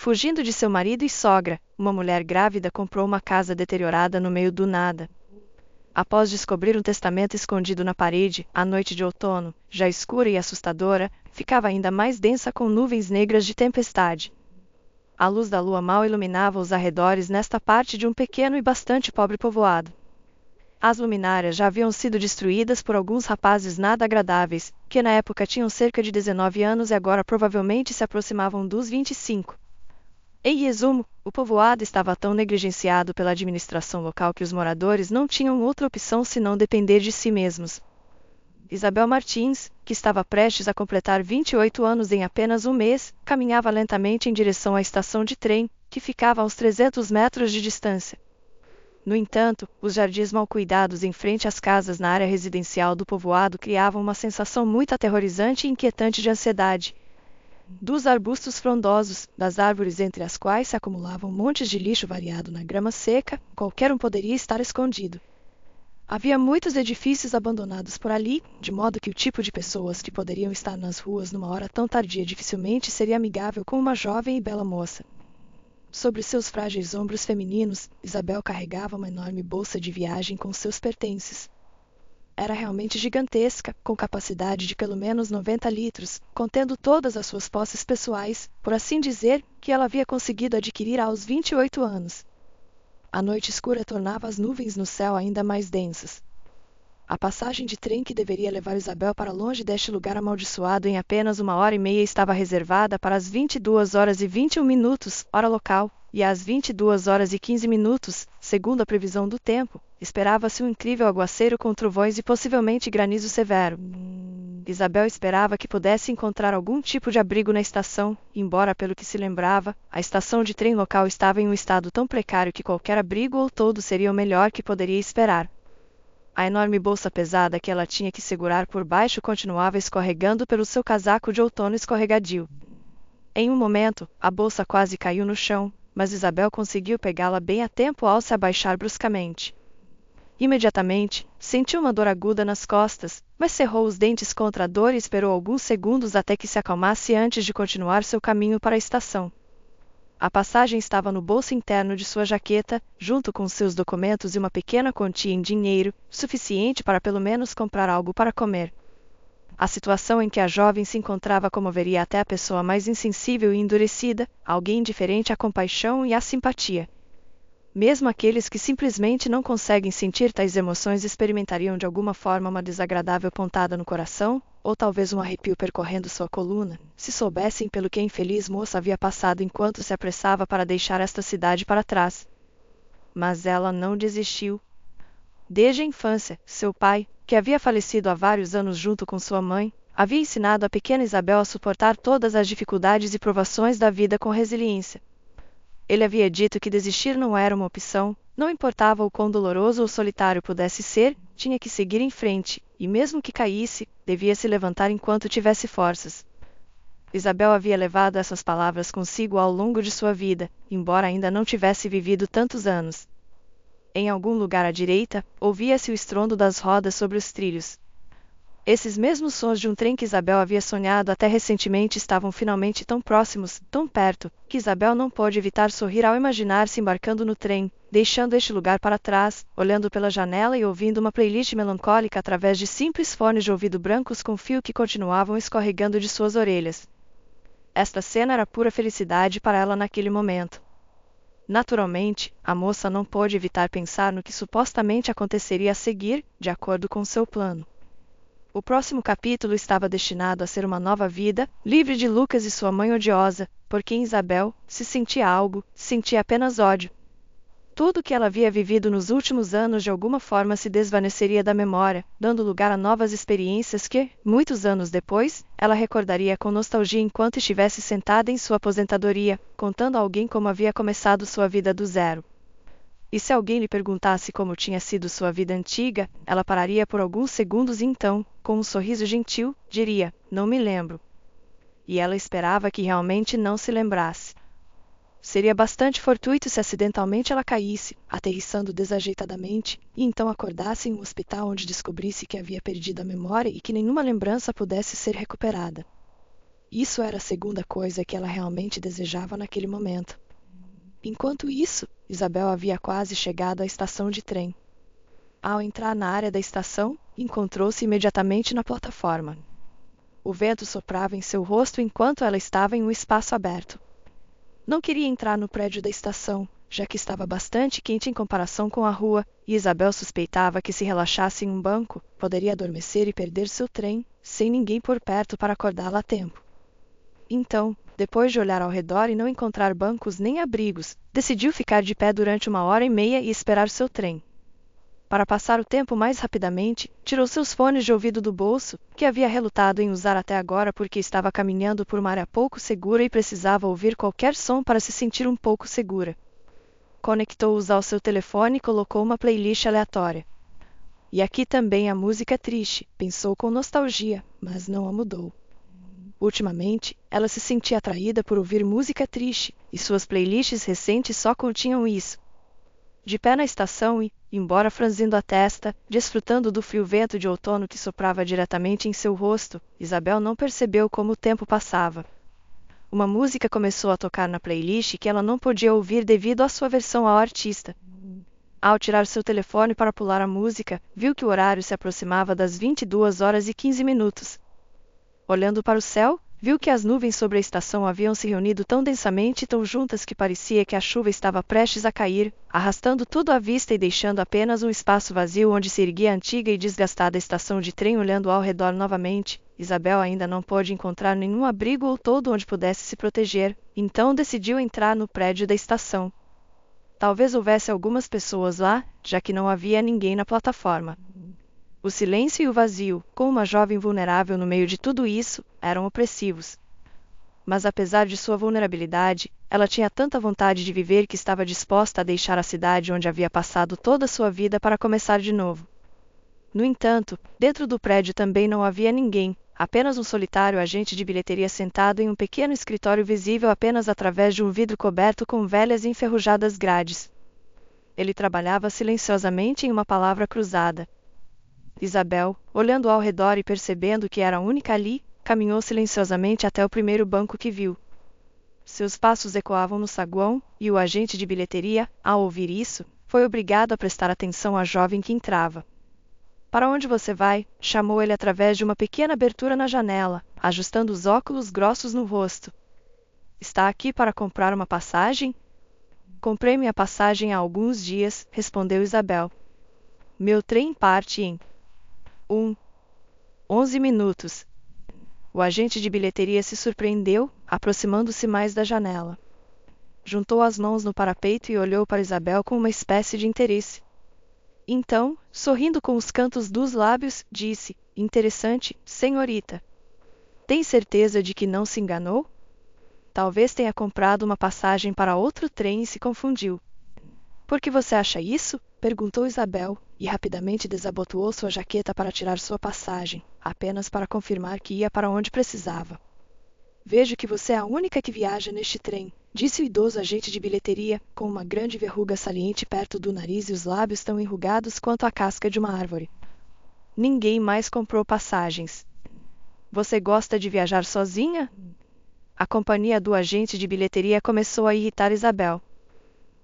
Fugindo de seu marido e sogra, uma mulher grávida comprou uma casa deteriorada no meio do nada. Após descobrir um testamento escondido na parede, a noite de outono, já escura e assustadora, ficava ainda mais densa com nuvens negras de tempestade. A luz da lua mal iluminava os arredores nesta parte de um pequeno e bastante pobre povoado. As luminárias já haviam sido destruídas por alguns rapazes nada agradáveis, que na época tinham cerca de 19 anos e agora provavelmente se aproximavam dos 25. Em resumo, o povoado estava tão negligenciado pela administração local que os moradores não tinham outra opção senão depender de si mesmos. Isabel Martins, que estava prestes a completar 28 anos em apenas um mês, caminhava lentamente em direção à estação de trem, que ficava a uns 300 metros de distância. No entanto, os jardins mal cuidados em frente às casas na área residencial do povoado criavam uma sensação muito aterrorizante e inquietante de ansiedade. Dos arbustos frondosos, das árvores entre as quais se acumulavam montes de lixo variado na grama seca, qualquer um poderia estar escondido. Havia muitos edifícios abandonados por ali, de modo que o tipo de pessoas que poderiam estar nas ruas numa hora tão tardia dificilmente seria amigável com uma jovem e bela moça. Sobre seus frágeis ombros femininos, Isabel carregava uma enorme bolsa de viagem com seus pertences. Era realmente gigantesca, com capacidade de pelo menos 90 litros, contendo todas as suas posses pessoais, por assim dizer, que ela havia conseguido adquirir aos 28 anos. A noite escura tornava as nuvens no céu ainda mais densas. A passagem de trem que deveria levar Isabel para longe deste lugar amaldiçoado em apenas 1h30 estava reservada para as 22h21, hora local, e às 22h15, segundo a previsão do tempo, esperava-se um incrível aguaceiro com trovões e possivelmente granizo severo. Isabel esperava que pudesse encontrar algum tipo de abrigo na estação, embora, pelo que se lembrava, a estação de trem local estava em um estado tão precário que qualquer abrigo ou toldo seria o melhor que poderia esperar. A enorme bolsa pesada que ela tinha que segurar por baixo continuava escorregando pelo seu casaco de outono escorregadio. Em um momento, a bolsa quase caiu no chão, mas Isabel conseguiu pegá-la bem a tempo ao se abaixar bruscamente. Imediatamente, sentiu uma dor aguda nas costas, mas cerrou os dentes contra a dor e esperou alguns segundos até que se acalmasse antes de continuar seu caminho para a estação. A passagem estava no bolso interno de sua jaqueta, junto com seus documentos e uma pequena quantia em dinheiro, suficiente para pelo menos comprar algo para comer. A situação em que a jovem se encontrava comoveria até a pessoa mais insensível e endurecida, alguém indiferente à compaixão e à simpatia. Mesmo aqueles que simplesmente não conseguem sentir tais emoções experimentariam de alguma forma uma desagradável pontada no coração, ou talvez um arrepio percorrendo sua coluna, se soubessem pelo que a infeliz moça havia passado enquanto se apressava para deixar esta cidade para trás. Mas ela não desistiu. Desde a infância, seu pai, que havia falecido há vários anos junto com sua mãe, havia ensinado a pequena Isabel a suportar todas as dificuldades e provações da vida com resiliência. Ele havia dito que desistir não era uma opção, não importava o quão doloroso ou solitário pudesse ser, tinha que seguir em frente, e mesmo que caísse, devia se levantar enquanto tivesse forças. Isabel havia levado essas palavras consigo ao longo de sua vida, embora ainda não tivesse vivido tantos anos. Em algum lugar à direita, ouvia-se o estrondo das rodas sobre os trilhos. Esses mesmos sons de um trem que Isabel havia sonhado até recentemente estavam finalmente tão próximos, tão perto, que Isabel não pôde evitar sorrir ao imaginar-se embarcando no trem, deixando este lugar para trás, olhando pela janela e ouvindo uma playlist melancólica através de simples fones de ouvido brancos com fio que continuavam escorregando de suas orelhas. Esta cena era pura felicidade para ela naquele momento. Naturalmente, a moça não pôde evitar pensar no que supostamente aconteceria a seguir, de acordo com seu plano. O próximo capítulo estava destinado a ser uma nova vida, livre de Lucas e sua mãe odiosa, por quem Isabel, se sentia algo, sentia apenas ódio. Tudo o que ela havia vivido nos últimos anos de alguma forma se desvaneceria da memória, dando lugar a novas experiências que, muitos anos depois, ela recordaria com nostalgia enquanto estivesse sentada em sua aposentadoria, contando a alguém como havia começado sua vida do zero. E se alguém lhe perguntasse como tinha sido sua vida antiga, ela pararia por alguns segundos e então, com um sorriso gentil, diria, não me lembro. E ela esperava que realmente não se lembrasse. Seria bastante fortuito se acidentalmente ela caísse, aterrissando desajeitadamente, e então acordasse em um hospital onde descobrisse que havia perdido a memória e que nenhuma lembrança pudesse ser recuperada. Isso era a segunda coisa que ela realmente desejava naquele momento. Enquanto isso, Isabel havia quase chegado à estação de trem. Ao entrar na área da estação, encontrou-se imediatamente na plataforma. O vento soprava em seu rosto enquanto ela estava em um espaço aberto. Não queria entrar no prédio da estação, já que estava bastante quente em comparação com a rua, e Isabel suspeitava que se relaxasse em um banco, poderia adormecer e perder seu trem, sem ninguém por perto para acordá-la a tempo. Então, depois de olhar ao redor e não encontrar bancos nem abrigos, decidiu ficar de pé durante 1h30 e esperar seu trem. Para passar o tempo mais rapidamente, tirou seus fones de ouvido do bolso, que havia relutado em usar até agora porque estava caminhando por uma área pouco segura e precisava ouvir qualquer som para se sentir um pouco segura. Conectou-os ao seu telefone e colocou uma playlist aleatória. E aqui também a música triste, pensou com nostalgia, mas não a mudou. Ultimamente, ela se sentia atraída por ouvir música triste, e suas playlists recentes só continham isso. De pé na estação e, embora franzindo a testa, desfrutando do frio vento de outono que soprava diretamente em seu rosto, Isabel não percebeu como o tempo passava. Uma música começou a tocar na playlist que ela não podia ouvir devido à sua aversão ao artista. Ao tirar seu telefone para pular a música, viu que o horário se aproximava das 22h15. Olhando para o céu, viu que as nuvens sobre a estação haviam se reunido tão densamente e tão juntas que parecia que a chuva estava prestes a cair, arrastando tudo à vista e deixando apenas um espaço vazio onde se erguia a antiga e desgastada estação de trem. Olhando ao redor novamente, Isabel ainda não pôde encontrar nenhum abrigo ou toldo onde pudesse se proteger, então decidiu entrar no prédio da estação. Talvez houvesse algumas pessoas lá, já que não havia ninguém na plataforma. O silêncio e o vazio, com uma jovem vulnerável no meio de tudo isso, eram opressivos. Mas apesar de sua vulnerabilidade, ela tinha tanta vontade de viver que estava disposta a deixar a cidade onde havia passado toda a sua vida para começar de novo. No entanto, dentro do prédio também não havia ninguém, apenas um solitário agente de bilheteria sentado em um pequeno escritório visível apenas através de um vidro coberto com velhas e enferrujadas grades. Ele trabalhava silenciosamente em uma palavra cruzada. Isabel, olhando ao redor e percebendo que era a única ali, caminhou silenciosamente até o primeiro banco que viu. Seus passos ecoavam no saguão, e o agente de bilheteria, ao ouvir isso, foi obrigado a prestar atenção à jovem que entrava. "Para onde você vai?", chamou ele através de uma pequena abertura na janela, ajustando os óculos grossos no rosto. "Está aqui para comprar uma passagem?" "Comprei minha passagem há alguns dias", respondeu Isabel. "Meu trem parte em 11 minutos. O agente de bilheteria se surpreendeu, aproximando-se mais da janela. Juntou as mãos no parapeito e olhou para Isabel com uma espécie de interesse. Então, sorrindo com os cantos dos lábios, disse: "Interessante, senhorita. Tem certeza de que não se enganou? Talvez tenha comprado uma passagem para outro trem e se confundiu." "Por que você acha isso?", perguntou Isabel, e rapidamente desabotoou sua jaqueta para tirar sua passagem, apenas para confirmar que ia para onde precisava. "Vejo que você é a única que viaja neste trem", disse o idoso agente de bilheteria, com uma grande verruga saliente perto do nariz e os lábios tão enrugados quanto a casca de uma árvore. "Ninguém mais comprou passagens." "Você gosta de viajar sozinha?" A companhia do agente de bilheteria começou a irritar Isabel.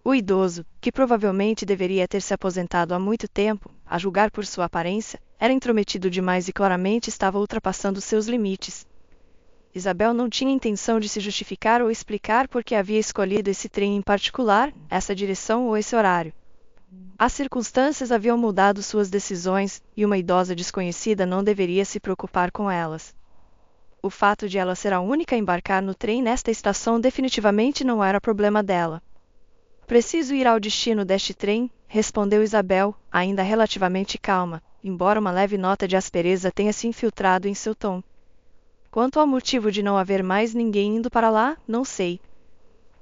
O idoso, que provavelmente deveria ter se aposentado há muito tempo, a julgar por sua aparência, era intrometido demais e claramente estava ultrapassando seus limites. Isabel não tinha intenção de se justificar ou explicar por que havia escolhido esse trem em particular, essa direção ou esse horário. As circunstâncias haviam mudado suas decisões, e uma idosa desconhecida não deveria se preocupar com elas. O fato de ela ser a única a embarcar no trem nesta estação definitivamente não era problema dela. "Preciso ir ao destino deste trem", respondeu Isabel, ainda relativamente calma, embora uma leve nota de aspereza tenha se infiltrado em seu tom. "Quanto ao motivo de não haver mais ninguém indo para lá, não sei."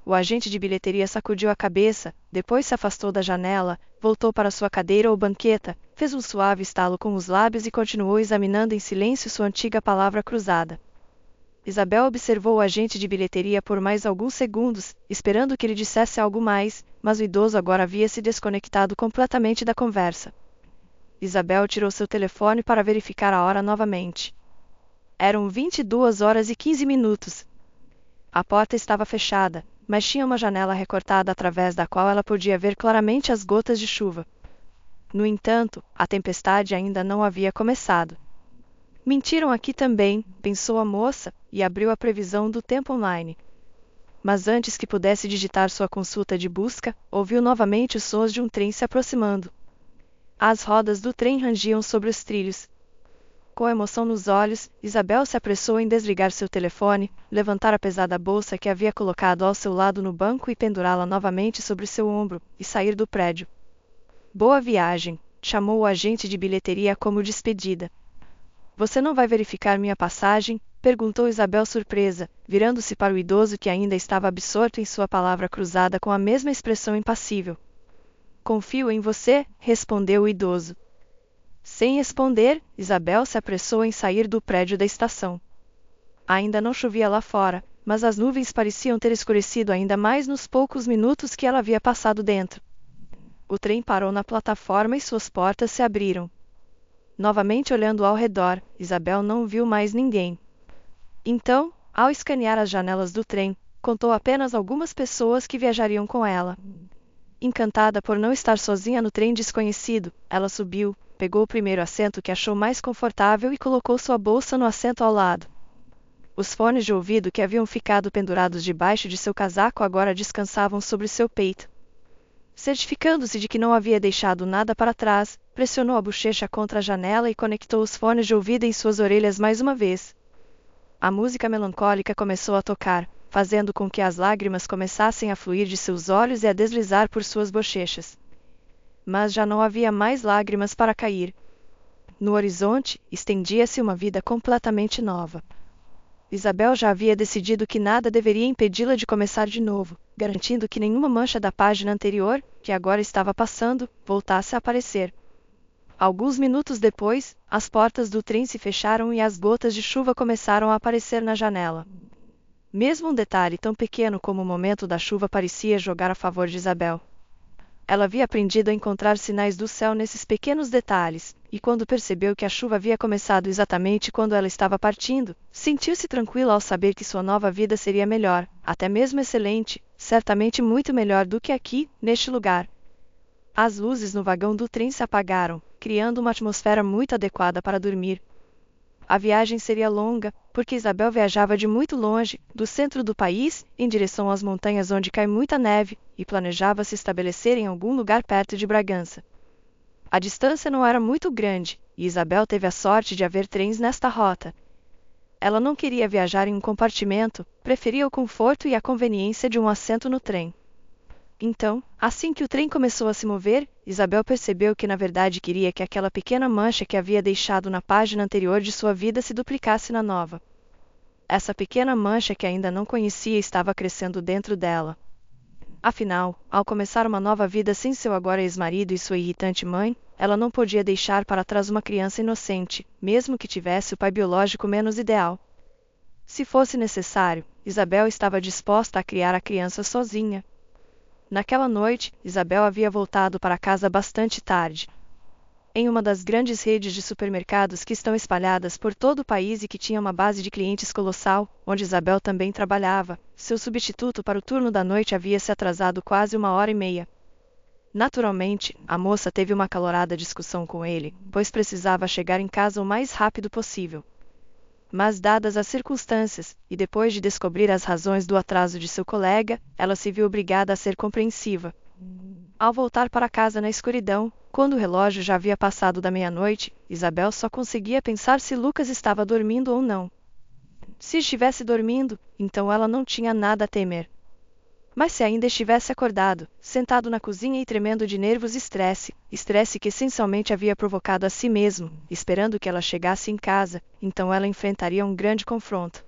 O agente de bilheteria sacudiu a cabeça, depois se afastou da janela, voltou para sua cadeira ou banqueta, fez um suave estalo com os lábios e continuou examinando em silêncio sua antiga palavra cruzada. Isabel observou o agente de bilheteria por mais alguns segundos, esperando que ele dissesse algo mais, mas o idoso agora havia se desconectado completamente da conversa. Isabel tirou seu telefone para verificar a hora novamente. Eram 22h15. A porta estava fechada, mas tinha uma janela recortada através da qual ela podia ver claramente as gotas de chuva. No entanto, a tempestade ainda não havia começado. Mentiram aqui também, pensou a moça, e abriu a previsão do tempo online. Mas antes que pudesse digitar sua consulta de busca, ouviu novamente os sons de um trem se aproximando. As rodas do trem rangiam sobre os trilhos. Com emoção nos olhos, Isabel se apressou em desligar seu telefone, levantar a pesada bolsa que havia colocado ao seu lado no banco e pendurá-la novamente sobre seu ombro, e sair do prédio. Boa viagem, chamou o agente de bilheteria como despedida. Você não vai verificar minha passagem? Perguntou Isabel surpresa, virando-se para o idoso que ainda estava absorto em sua palavra cruzada com a mesma expressão impassível. Confio em você, respondeu o idoso. Sem responder, Isabel se apressou em sair do prédio da estação. Ainda não chovia lá fora, mas as nuvens pareciam ter escurecido ainda mais nos poucos minutos que ela havia passado dentro. O trem parou na plataforma e suas portas se abriram. Novamente olhando ao redor, Isabel não viu mais ninguém. Então, ao escanear as janelas do trem, contou apenas algumas pessoas que viajariam com ela. Encantada por não estar sozinha no trem desconhecido, ela subiu, pegou o primeiro assento que achou mais confortável e colocou sua bolsa no assento ao lado. Os fones de ouvido que haviam ficado pendurados debaixo de seu casaco agora descansavam sobre seu peito. Certificando-se de que não havia deixado nada para trás, pressionou a bochecha contra a janela e conectou os fones de ouvido em suas orelhas mais uma vez. A música melancólica começou a tocar, fazendo com que as lágrimas começassem a fluir de seus olhos e a deslizar por suas bochechas. Mas já não havia mais lágrimas para cair. No horizonte, estendia-se uma vida completamente nova. Isabel já havia decidido que nada deveria impedi-la de começar de novo, garantindo que nenhuma mancha da página anterior, que agora estava passando, voltasse a aparecer. Alguns minutos depois, as portas do trem se fecharam e as gotas de chuva começaram a aparecer na janela. Mesmo um detalhe tão pequeno como o momento da chuva parecia jogar a favor de Isabel. Ela havia aprendido a encontrar sinais do céu nesses pequenos detalhes, e quando percebeu que a chuva havia começado exatamente quando ela estava partindo, sentiu-se tranquila ao saber que sua nova vida seria melhor, até mesmo excelente, certamente muito melhor do que aqui, neste lugar. As luzes no vagão do trem se apagaram, criando uma atmosfera muito adequada para dormir. A viagem seria longa, porque Isabel viajava de muito longe, do centro do país, em direção às montanhas onde cai muita neve, e planejava se estabelecer em algum lugar perto de Bragança. A distância não era muito grande, e Isabel teve a sorte de haver trens nesta rota. Ela não queria viajar em um compartimento, preferia o conforto e a conveniência de um assento no trem. Então, assim que o trem começou a se mover, Isabel percebeu que na verdade queria que aquela pequena mancha que havia deixado na página anterior de sua vida se duplicasse na nova. Essa pequena mancha que ainda não conhecia estava crescendo dentro dela. Afinal, ao começar uma nova vida sem seu agora ex-marido e sua irritante mãe, ela não podia deixar para trás uma criança inocente, mesmo que tivesse o pai biológico menos ideal. Se fosse necessário, Isabel estava disposta a criar a criança sozinha. Naquela noite, Isabel havia voltado para casa bastante tarde. Em uma das grandes redes de supermercados que estão espalhadas por todo o país e que tinha uma base de clientes colossal, onde Isabel também trabalhava, seu substituto para o turno da noite havia se atrasado quase 1h30. Naturalmente, a moça teve uma acalorada discussão com ele, pois precisava chegar em casa o mais rápido possível. Mas dadas as circunstâncias, e depois de descobrir as razões do atraso de seu colega, ela se viu obrigada a ser compreensiva. Ao voltar para casa na escuridão, quando o relógio já havia passado da meia-noite, Isabel só conseguia pensar se Lucas estava dormindo ou não. Se estivesse dormindo, então ela não tinha nada a temer. Mas se ainda estivesse acordado, sentado na cozinha e tremendo de nervos e estresse que essencialmente havia provocado a si mesmo, esperando que ela chegasse em casa, então ela enfrentaria um grande confronto.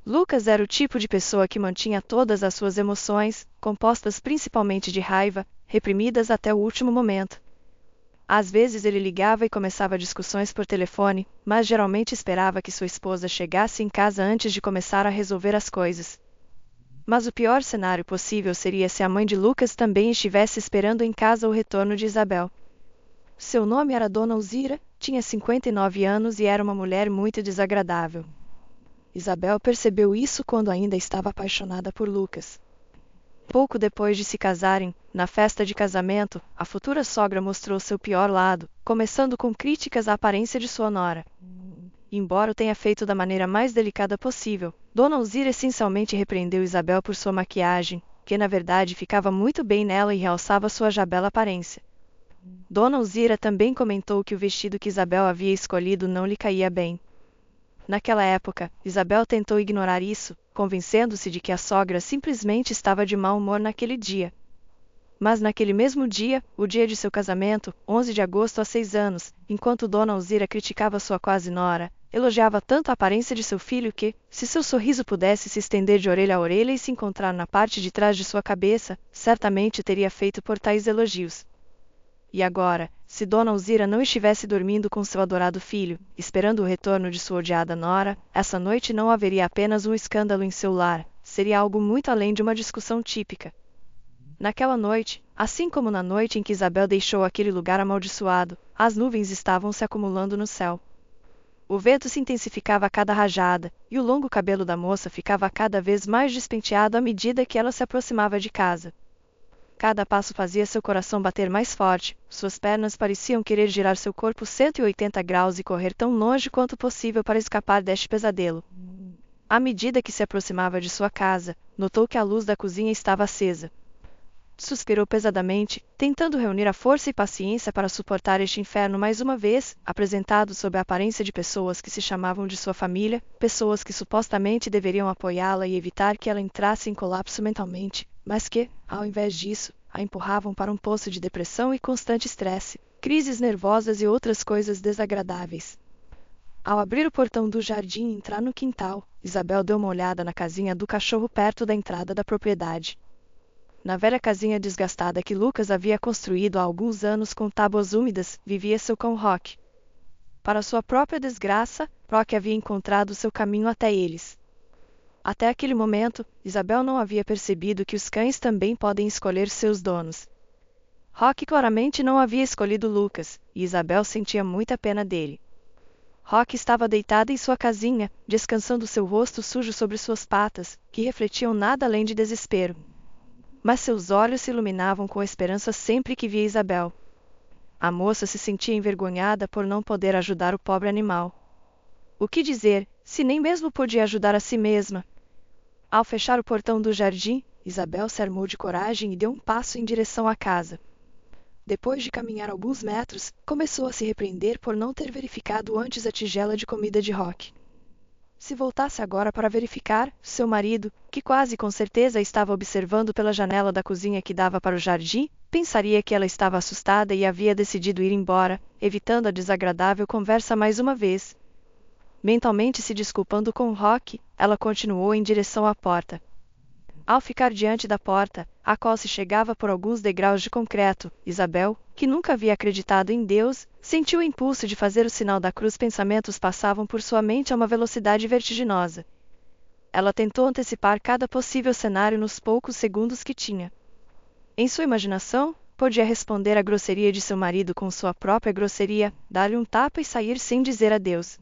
Lucas era o tipo de pessoa que mantinha todas as suas emoções, compostas principalmente de raiva, reprimidas até o último momento. Às vezes ele ligava e começava discussões por telefone, mas geralmente esperava que sua esposa chegasse em casa antes de começar a resolver as coisas. Mas o pior cenário possível seria se a mãe de Lucas também estivesse esperando em casa o retorno de Isabel. Seu nome era Dona Alzira, tinha 59 anos e era uma mulher muito desagradável. Isabel percebeu isso quando ainda estava apaixonada por Lucas. Pouco depois de se casarem, na festa de casamento, a futura sogra mostrou seu pior lado, começando com críticas à aparência de sua nora. Embora o tenha feito da maneira mais delicada possível, Dona Alzira essencialmente repreendeu Isabel por sua maquiagem, que na verdade ficava muito bem nela e realçava sua já bela aparência. Dona Alzira também comentou que o vestido que Isabel havia escolhido não lhe caía bem. Naquela época, Isabel tentou ignorar isso, convencendo-se de que a sogra simplesmente estava de mau humor naquele dia. Mas naquele mesmo dia, o dia de seu casamento, 11 de agosto há 6 anos, enquanto Dona Alzira criticava sua quase nora, elogiava tanto a aparência de seu filho que, se seu sorriso pudesse se estender de orelha a orelha e se encontrar na parte de trás de sua cabeça, certamente teria feito por tais elogios. E agora, se Dona Alzira não estivesse dormindo com seu adorado filho, esperando o retorno de sua odiada nora, essa noite não haveria apenas um escândalo em seu lar, seria algo muito além de uma discussão típica. Naquela noite, assim como na noite em que Isabel deixou aquele lugar amaldiçoado, as nuvens estavam se acumulando no céu. O vento se intensificava a cada rajada, e o longo cabelo da moça ficava cada vez mais despenteado à medida que ela se aproximava de casa. Cada passo fazia seu coração bater mais forte, suas pernas pareciam querer girar seu corpo 180 graus e correr tão longe quanto possível para escapar deste pesadelo. À medida que se aproximava de sua casa, notou que a luz da cozinha estava acesa. Suspirou pesadamente, tentando reunir a força e paciência para suportar este inferno mais uma vez, apresentado sob a aparência de pessoas que se chamavam de sua família, pessoas que supostamente deveriam apoiá-la e evitar que ela entrasse em colapso mentalmente, mas que, ao invés disso, a empurravam para um poço de depressão e constante estresse, crises nervosas e outras coisas desagradáveis. Ao abrir o portão do jardim e entrar no quintal, Isabel deu uma olhada na casinha do cachorro perto da entrada da propriedade. Na velha casinha desgastada que Lucas havia construído há alguns anos com tábuas úmidas, vivia seu cão Rock. Para sua própria desgraça, Rock havia encontrado seu caminho até eles. Até aquele momento, Isabel não havia percebido que os cães também podem escolher seus donos. Rock claramente não havia escolhido Lucas, e Isabel sentia muita pena dele. Rock estava deitado em sua casinha, descansando seu rosto sujo sobre suas patas, que refletiam nada além de desespero. Mas seus olhos se iluminavam com esperança sempre que via Isabel. A moça se sentia envergonhada por não poder ajudar o pobre animal. O que dizer, se nem mesmo podia ajudar a si mesma? Ao fechar o portão do jardim, Isabel se armou de coragem e deu um passo em direção à casa. Depois de caminhar alguns metros, começou a se repreender por não ter verificado antes a tigela de comida de Rock. Se voltasse agora para verificar, seu marido, que quase com certeza estava observando pela janela da cozinha que dava para o jardim, pensaria que ela estava assustada e havia decidido ir embora, evitando a desagradável conversa mais uma vez. Mentalmente se desculpando com Rock, ela continuou em direção à porta. Ao ficar diante da porta, a qual se chegava por alguns degraus de concreto, Isabel, que nunca havia acreditado em Deus, sentiu o impulso de fazer o sinal da cruz. Pensamentos passavam por sua mente a uma velocidade vertiginosa. Ela tentou antecipar cada possível cenário nos poucos segundos que tinha. Em sua imaginação, podia responder à grosseria de seu marido com sua própria grosseria, dar-lhe um tapa e sair sem dizer adeus.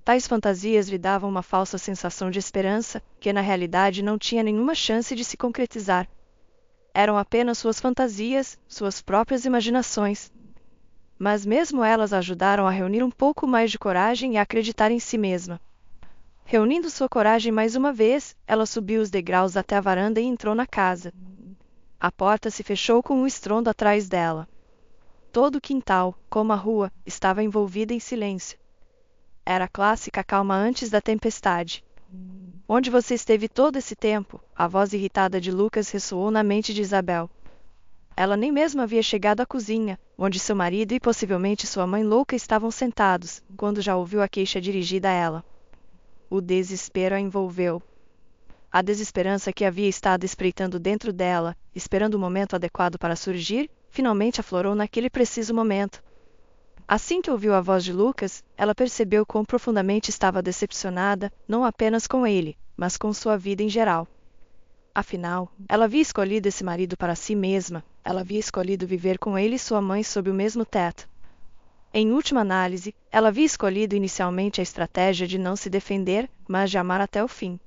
Tais fantasias lhe davam uma falsa sensação de esperança, que na realidade não tinha nenhuma chance de se concretizar. Eram apenas suas fantasias, suas próprias imaginações. Mas mesmo elas a ajudaram a reunir um pouco mais de coragem e a acreditar em si mesma. Reunindo sua coragem mais uma vez, ela subiu os degraus até a varanda e entrou na casa. A porta se fechou com um estrondo atrás dela. Todo o quintal, como a rua, estava envolvido em silêncio. Era a clássica calma antes da tempestade. Onde você esteve todo esse tempo? A voz irritada de Lucas ressoou na mente de Isabel. Ela nem mesmo havia chegado à cozinha, onde seu marido e possivelmente sua mãe louca estavam sentados, quando já ouviu a queixa dirigida a ela. O desespero a envolveu. A desesperança que havia estado espreitando dentro dela, esperando o momento adequado para surgir, finalmente aflorou naquele preciso momento. Assim que ouviu a voz de Lucas, ela percebeu quão profundamente estava decepcionada, não apenas com ele, mas com sua vida em geral. Afinal, ela havia escolhido esse marido para si mesma, ela havia escolhido viver com ele e sua mãe sob o mesmo teto. Em última análise, ela havia escolhido inicialmente a estratégia de não se defender, mas de amar até o fim.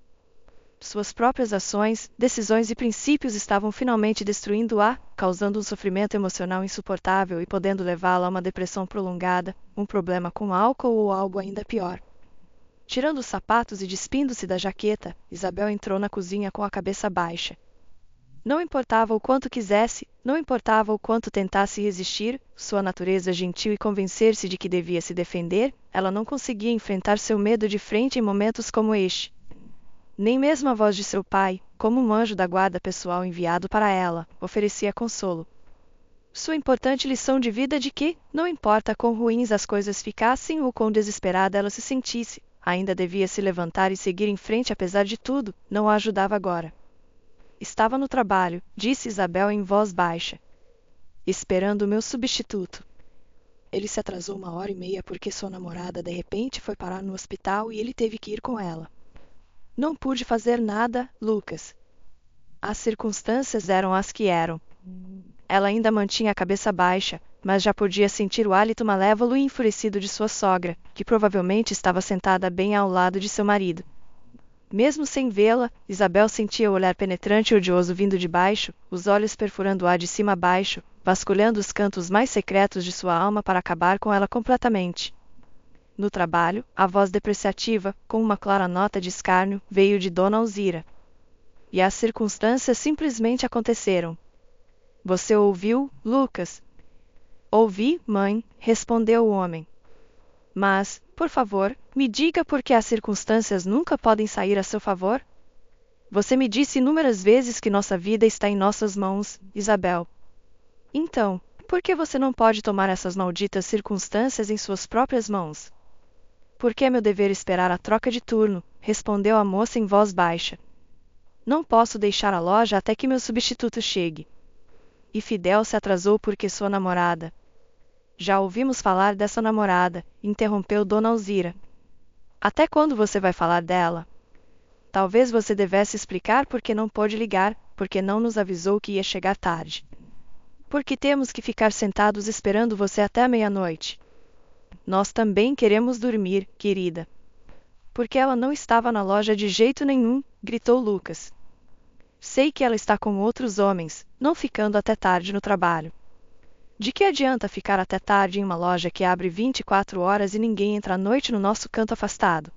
Suas próprias ações, decisões e princípios estavam finalmente destruindo-a, causando um sofrimento emocional insuportável e podendo levá-la a uma depressão prolongada, um problema com álcool ou algo ainda pior. Tirando os sapatos e despindo-se da jaqueta, Isabel entrou na cozinha com a cabeça baixa. Não importava o quanto quisesse, não importava o quanto tentasse resistir, sua natureza gentil e convencer-se de que devia se defender, ela não conseguia enfrentar seu medo de frente em momentos como este. Nem mesmo a voz de seu pai, como um anjo da guarda pessoal enviado para ela, oferecia consolo. Sua importante lição de vida de que, não importa quão ruins as coisas ficassem ou quão desesperada ela se sentisse, ainda devia se levantar e seguir em frente apesar de tudo, não a ajudava agora. Estava no trabalho, disse Isabel em voz baixa. Esperando o meu substituto. Ele se atrasou 1h30 porque sua namorada de repente foi parar no hospital e ele teve que ir com ela. Não pude fazer nada, Lucas. As circunstâncias eram as que eram. Ela ainda mantinha a cabeça baixa, mas já podia sentir o hálito malévolo e enfurecido de sua sogra, que provavelmente estava sentada bem ao lado de seu marido. Mesmo sem vê-la, Isabel sentia o olhar penetrante e odioso vindo de baixo, os olhos perfurando-a de cima a baixo, vasculhando os cantos mais secretos de sua alma para acabar com ela completamente. No trabalho, a voz depreciativa, com uma clara nota de escárnio, veio de Dona Alzira. E as circunstâncias simplesmente aconteceram. Você ouviu, Lucas? Ouvi, mãe, respondeu o homem. Mas, por favor, me diga por que as circunstâncias nunca podem sair a seu favor? Você me disse inúmeras vezes que nossa vida está em nossas mãos, Isabel. Então, por que você não pode tomar essas malditas circunstâncias em suas próprias mãos? Porque é meu dever esperar a troca de turno, respondeu a moça em voz baixa. Não posso deixar a loja até que meu substituto chegue. E Fidel se atrasou porque sua namorada. Já ouvimos falar dessa namorada, interrompeu Dona Alzira. Até quando você vai falar dela? Talvez você devesse explicar por que não pôde ligar, porque não nos avisou que ia chegar tarde. Porque temos que ficar sentados esperando você até a meia-noite. Nós também queremos dormir, querida. Porque ela não estava na loja de jeito nenhum, gritou Lucas. Sei que ela está com outros homens, não ficando até tarde no trabalho. De que adianta ficar até tarde em uma loja que abre 24 horas e ninguém entra à noite no nosso canto afastado?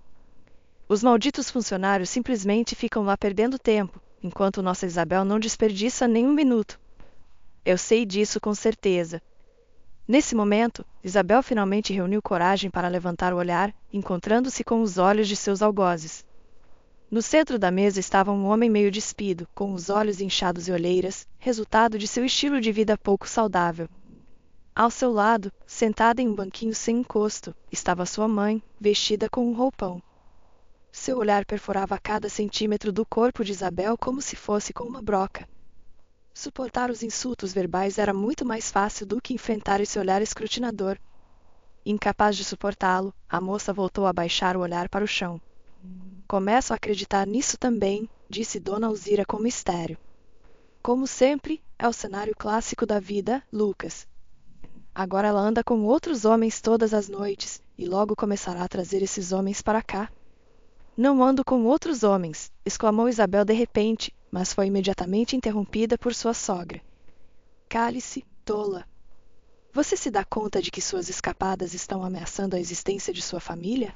Os malditos funcionários simplesmente ficam lá perdendo tempo, enquanto nossa Isabel não desperdiça nem um minuto. Eu sei disso com certeza. Nesse momento, Isabel finalmente reuniu coragem para levantar o olhar, encontrando-se com os olhos de seus algozes. No centro da mesa estava um homem meio despido, com os olhos inchados e olheiras, resultado de seu estilo de vida pouco saudável. Ao seu lado, sentada em um banquinho sem encosto, estava sua mãe, vestida com um roupão. Seu olhar perfurava cada centímetro do corpo de Isabel como se fosse com uma broca. Suportar os insultos verbais era muito mais fácil do que enfrentar esse olhar escrutinador. Incapaz de suportá-lo, a moça voltou a baixar o olhar para o chão. Começo a acreditar nisso também, disse Dona Alzira com mistério. Como sempre, é o cenário clássico da vida, Lucas. Agora ela anda com outros homens todas as noites, e logo começará a trazer esses homens para cá. Não ando com outros homens, exclamou Isabel de repente, mas foi imediatamente interrompida por sua sogra. Cale-se, tola. Você se dá conta de que suas escapadas estão ameaçando a existência de sua família?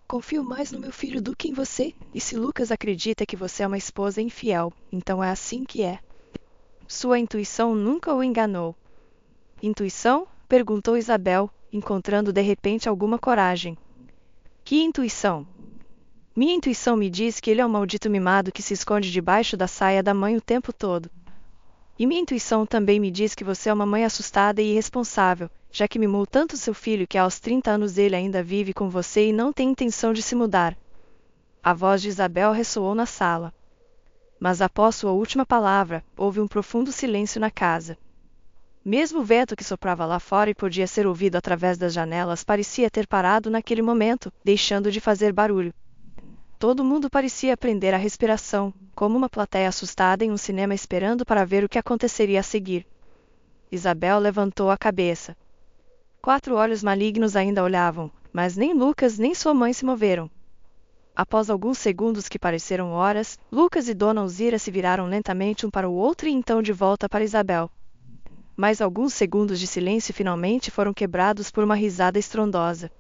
Confio mais no meu filho do que em você, e se Lucas acredita que você é uma esposa infiel, então é assim que é. Sua intuição nunca o enganou. Intuição? Perguntou Isabel, encontrando de repente alguma coragem. Que intuição? Minha intuição me diz que ele é um maldito mimado que se esconde debaixo da saia da mãe o tempo todo. E minha intuição também me diz que você é uma mãe assustada e irresponsável, já que mimou tanto seu filho que aos 30 anos ele ainda vive com você e não tem intenção de se mudar. A voz de Isabel ressoou na sala. Mas após sua última palavra, houve um profundo silêncio na casa. Mesmo o vento que soprava lá fora e podia ser ouvido através das janelas parecia ter parado naquele momento, deixando de fazer barulho. Todo mundo parecia prender a respiração, como uma plateia assustada em um cinema esperando para ver o que aconteceria a seguir. Isabel levantou a cabeça. 4 olhos malignos ainda olhavam, mas nem Lucas nem sua mãe se moveram. Após alguns segundos que pareceram horas, Lucas e Dona Alzira se viraram lentamente um para o outro e então de volta para Isabel. Mas alguns segundos de silêncio finalmente foram quebrados por uma risada estrondosa.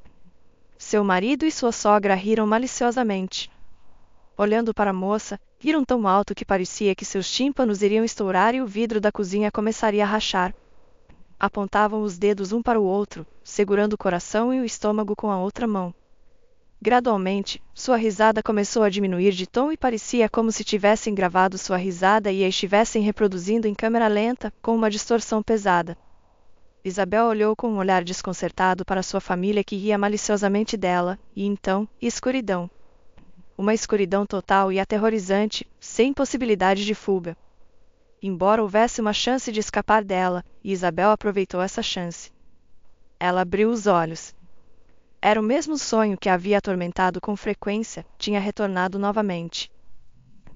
Seu marido e sua sogra riram maliciosamente. Olhando para a moça, riram tão alto que parecia que seus tímpanos iriam estourar e o vidro da cozinha começaria a rachar. Apontavam os dedos um para o outro, segurando o coração e o estômago com a outra mão. Gradualmente, sua risada começou a diminuir de tom e parecia como se tivessem gravado sua risada e a estivessem reproduzindo em câmera lenta, com uma distorção pesada. Isabel olhou com um olhar desconcertado para sua família que ria maliciosamente dela, e então, escuridão. Uma escuridão total e aterrorizante, sem possibilidade de fuga. Embora houvesse uma chance de escapar dela, e Isabel aproveitou essa chance. Ela abriu os olhos. Era o mesmo sonho que a havia atormentado com frequência, tinha retornado novamente.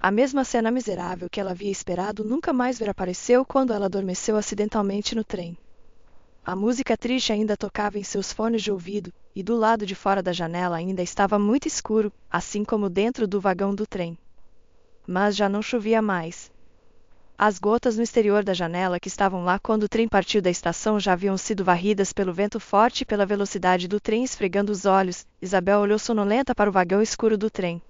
A mesma cena miserável que ela havia esperado nunca mais ver apareceu quando ela adormeceu acidentalmente no trem. A música triste ainda tocava em seus fones de ouvido, e do lado de fora da janela ainda estava muito escuro, assim como dentro do vagão do trem. Mas já não chovia mais. As gotas no exterior da janela que estavam lá quando o trem partiu da estação já haviam sido varridas pelo vento forte e pela velocidade do trem esfregando os olhos. Isabel olhou sonolenta para o vagão escuro do trem.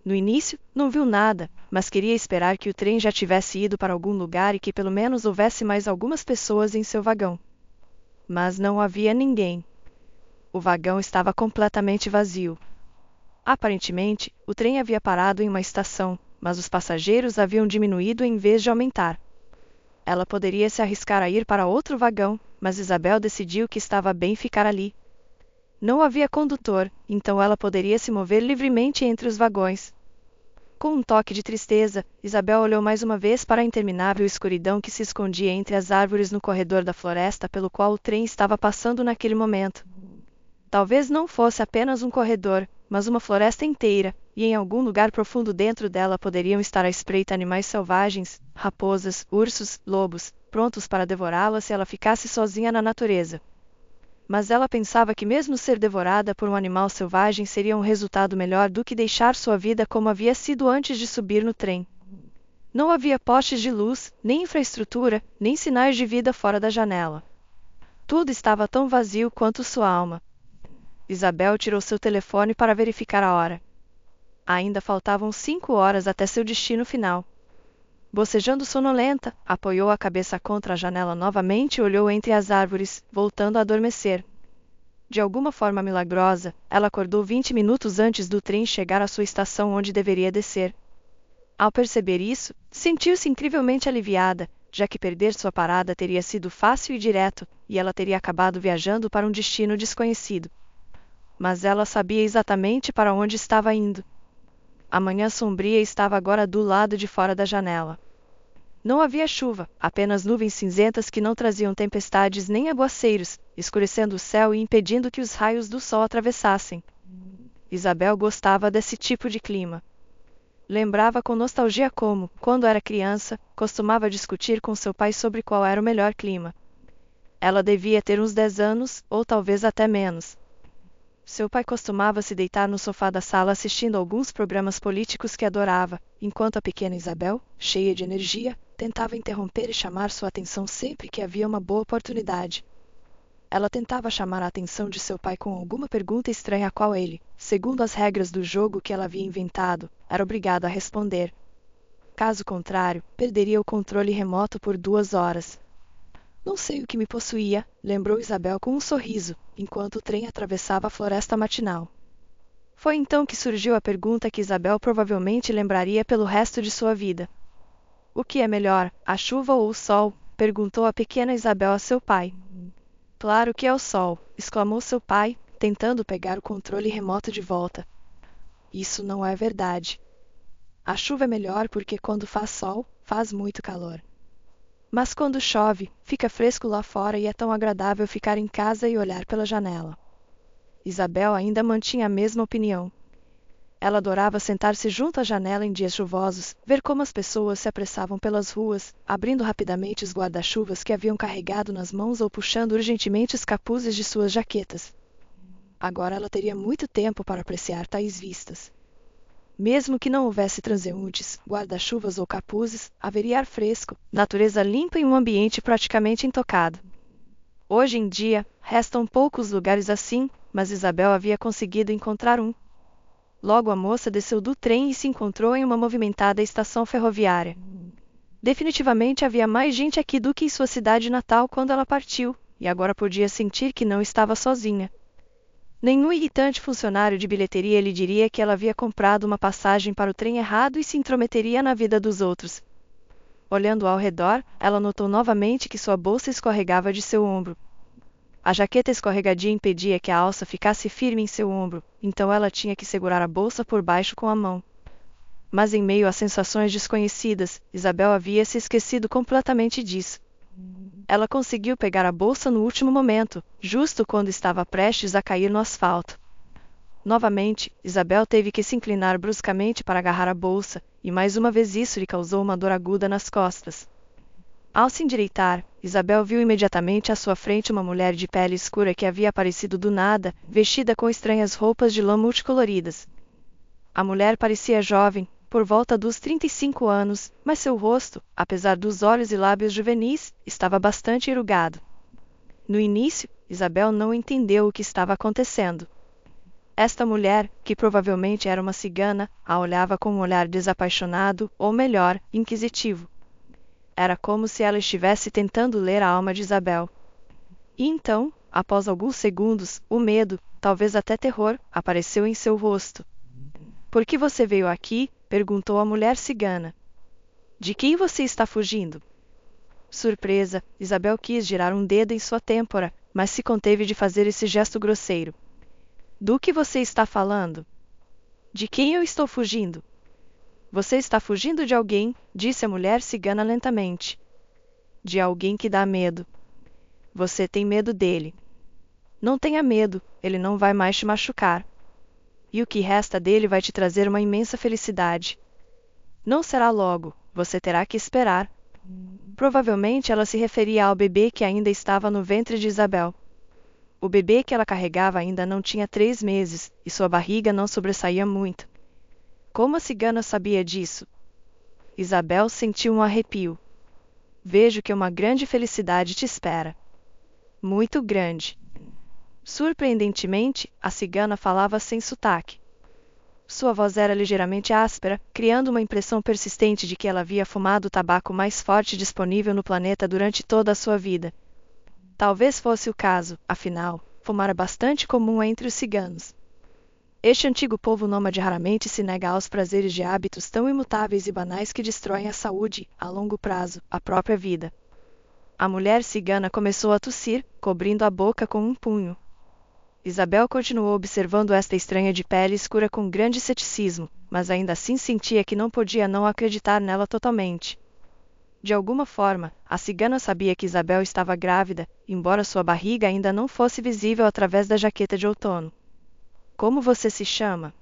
No início, não viu nada, mas queria esperar que o trem já tivesse ido para algum lugar e que pelo menos houvesse mais algumas pessoas em seu vagão. Mas não havia ninguém. O vagão estava completamente vazio. Aparentemente, o trem havia parado em uma estação, mas os passageiros haviam diminuído em vez de aumentar. Ela poderia se arriscar a ir para outro vagão, mas Isabel decidiu que estava bem ficar ali. Não havia condutor, então ela poderia se mover livremente entre os vagões. Com um toque de tristeza, Isabel olhou mais uma vez para a interminável escuridão que se escondia entre as árvores no corredor da floresta pelo qual o trem estava passando naquele momento. Talvez não fosse apenas um corredor, mas uma floresta inteira, e em algum lugar profundo dentro dela poderiam estar à espreita animais selvagens, raposas, ursos, lobos, prontos para devorá-la se ela ficasse sozinha na natureza. Mas ela pensava que mesmo ser devorada por um animal selvagem seria um resultado melhor do que deixar sua vida como havia sido antes de subir no trem. Não havia postes de luz, nem infraestrutura, nem sinais de vida fora da janela. Tudo estava tão vazio quanto sua alma. Isabel tirou seu telefone para verificar a hora. Ainda faltavam 5 horas até seu destino final. Bocejando sonolenta, apoiou a cabeça contra a janela novamente e olhou entre as árvores, voltando a adormecer. De alguma forma milagrosa, ela acordou 20 minutos antes do trem chegar à sua estação onde deveria descer. Ao perceber isso, sentiu-se incrivelmente aliviada, já que perder sua parada teria sido fácil e direto, e ela teria acabado viajando para um destino desconhecido. Mas ela sabia exatamente para onde estava indo. A manhã sombria estava agora do lado de fora da janela. Não havia chuva, apenas nuvens cinzentas que não traziam tempestades nem aguaceiros, escurecendo o céu e impedindo que os raios do sol atravessassem. Isabel gostava desse tipo de clima. Lembrava com nostalgia como, quando era criança, costumava discutir com seu pai sobre qual era o melhor clima. Ela devia ter uns 10 anos, ou talvez até menos. Seu pai costumava se deitar no sofá da sala assistindo alguns programas políticos que adorava, enquanto a pequena Isabel, cheia de energia, tentava interromper e chamar sua atenção sempre que havia uma boa oportunidade. Ela tentava chamar a atenção de seu pai com alguma pergunta estranha a qual ele, segundo as regras do jogo que ela havia inventado, era obrigado a responder. Caso contrário, perderia o controle remoto por 2 horas. Não sei o que me possuía, lembrou Isabel com um sorriso, enquanto o trem atravessava a floresta matinal. Foi então que surgiu a pergunta que Isabel provavelmente lembraria pelo resto de sua vida. O que é melhor, a chuva ou o sol? Perguntou a pequena Isabel a seu pai. Claro que é o sol, exclamou seu pai, tentando pegar o controle remoto de volta. Isso não é verdade. A chuva é melhor porque quando faz sol, faz muito calor. Mas quando chove, fica fresco lá fora e é tão agradável ficar em casa e olhar pela janela. Isabel ainda mantinha a mesma opinião. Ela adorava sentar-se junto à janela em dias chuvosos, ver como as pessoas se apressavam pelas ruas, abrindo rapidamente os guarda-chuvas que haviam carregado nas mãos ou puxando urgentemente os capuzes de suas jaquetas. Agora ela teria muito tempo para apreciar tais vistas. Mesmo que não houvesse transeuntes, guarda-chuvas ou capuzes, haveria ar fresco, natureza limpa e um ambiente praticamente intocado. Hoje em dia, restam poucos lugares assim, mas Isabel havia conseguido encontrar um. Logo a moça desceu do trem e se encontrou em uma movimentada estação ferroviária. Definitivamente havia mais gente aqui do que em sua cidade natal quando ela partiu, e agora podia sentir que não estava sozinha. Nenhum irritante funcionário de bilheteria lhe diria que ela havia comprado uma passagem para o trem errado e se intrometeria na vida dos outros. Olhando ao redor, ela notou novamente que sua bolsa escorregava de seu ombro. A jaqueta escorregadia impedia que a alça ficasse firme em seu ombro, então ela tinha que segurar a bolsa por baixo com a mão. Mas em meio a sensações desconhecidas, Isabel havia se esquecido completamente disso. Ela conseguiu pegar a bolsa no último momento, justo quando estava prestes a cair no asfalto. Novamente, Isabel teve que se inclinar bruscamente para agarrar a bolsa, e mais uma vez isso lhe causou uma dor aguda nas costas. Ao se endireitar, Isabel viu imediatamente à sua frente uma mulher de pele escura que havia aparecido do nada, vestida com estranhas roupas de lã multicoloridas. A mulher parecia jovem, por volta dos 35 anos, mas seu rosto, apesar dos olhos e lábios juvenis, estava bastante enrugado. No início, Isabel não entendeu o que estava acontecendo. Esta mulher, que provavelmente era uma cigana, a olhava com um olhar desapaixonado, ou melhor, inquisitivo. Era como se ela estivesse tentando ler a alma de Isabel. E então, após alguns segundos, o medo, talvez até terror, apareceu em seu rosto. "Por que você veio aqui?", perguntou a mulher cigana. "De quem você está fugindo?" Surpresa, Isabel quis girar um dedo em sua têmpora, mas se conteve de fazer esse gesto grosseiro. "Do que você está falando?" "De quem eu estou fugindo?" "Você está fugindo de alguém", disse a mulher cigana lentamente. "De alguém que dá medo. Você tem medo dele. Não tenha medo, ele não vai mais te machucar. E o que resta dele vai te trazer uma imensa felicidade. Não será logo, você terá que esperar." Provavelmente ela se referia ao bebê que ainda estava no ventre de Isabel. O bebê que ela carregava ainda não tinha 3 meses, e sua barriga não sobressaía muito. Como a cigana sabia disso? Isabel sentiu um arrepio. "Vejo que uma grande felicidade te espera." "Muito grande." Surpreendentemente, a cigana falava sem sotaque. Sua voz era ligeiramente áspera, criando uma impressão persistente de que ela havia fumado o tabaco mais forte disponível no planeta durante toda a sua vida. Talvez fosse o caso, afinal, fumar é bastante comum entre os ciganos. Este antigo povo nômade raramente se nega aos prazeres de hábitos tão imutáveis e banais que destroem a saúde, a longo prazo, a própria vida. A mulher cigana começou a tossir, cobrindo a boca com um punho. Isabel continuou observando esta estranha de pele escura com grande ceticismo, mas ainda assim sentia que não podia não acreditar nela totalmente. De alguma forma, a cigana sabia que Isabel estava grávida, embora sua barriga ainda não fosse visível através da jaqueta de outono. "Como você se chama?"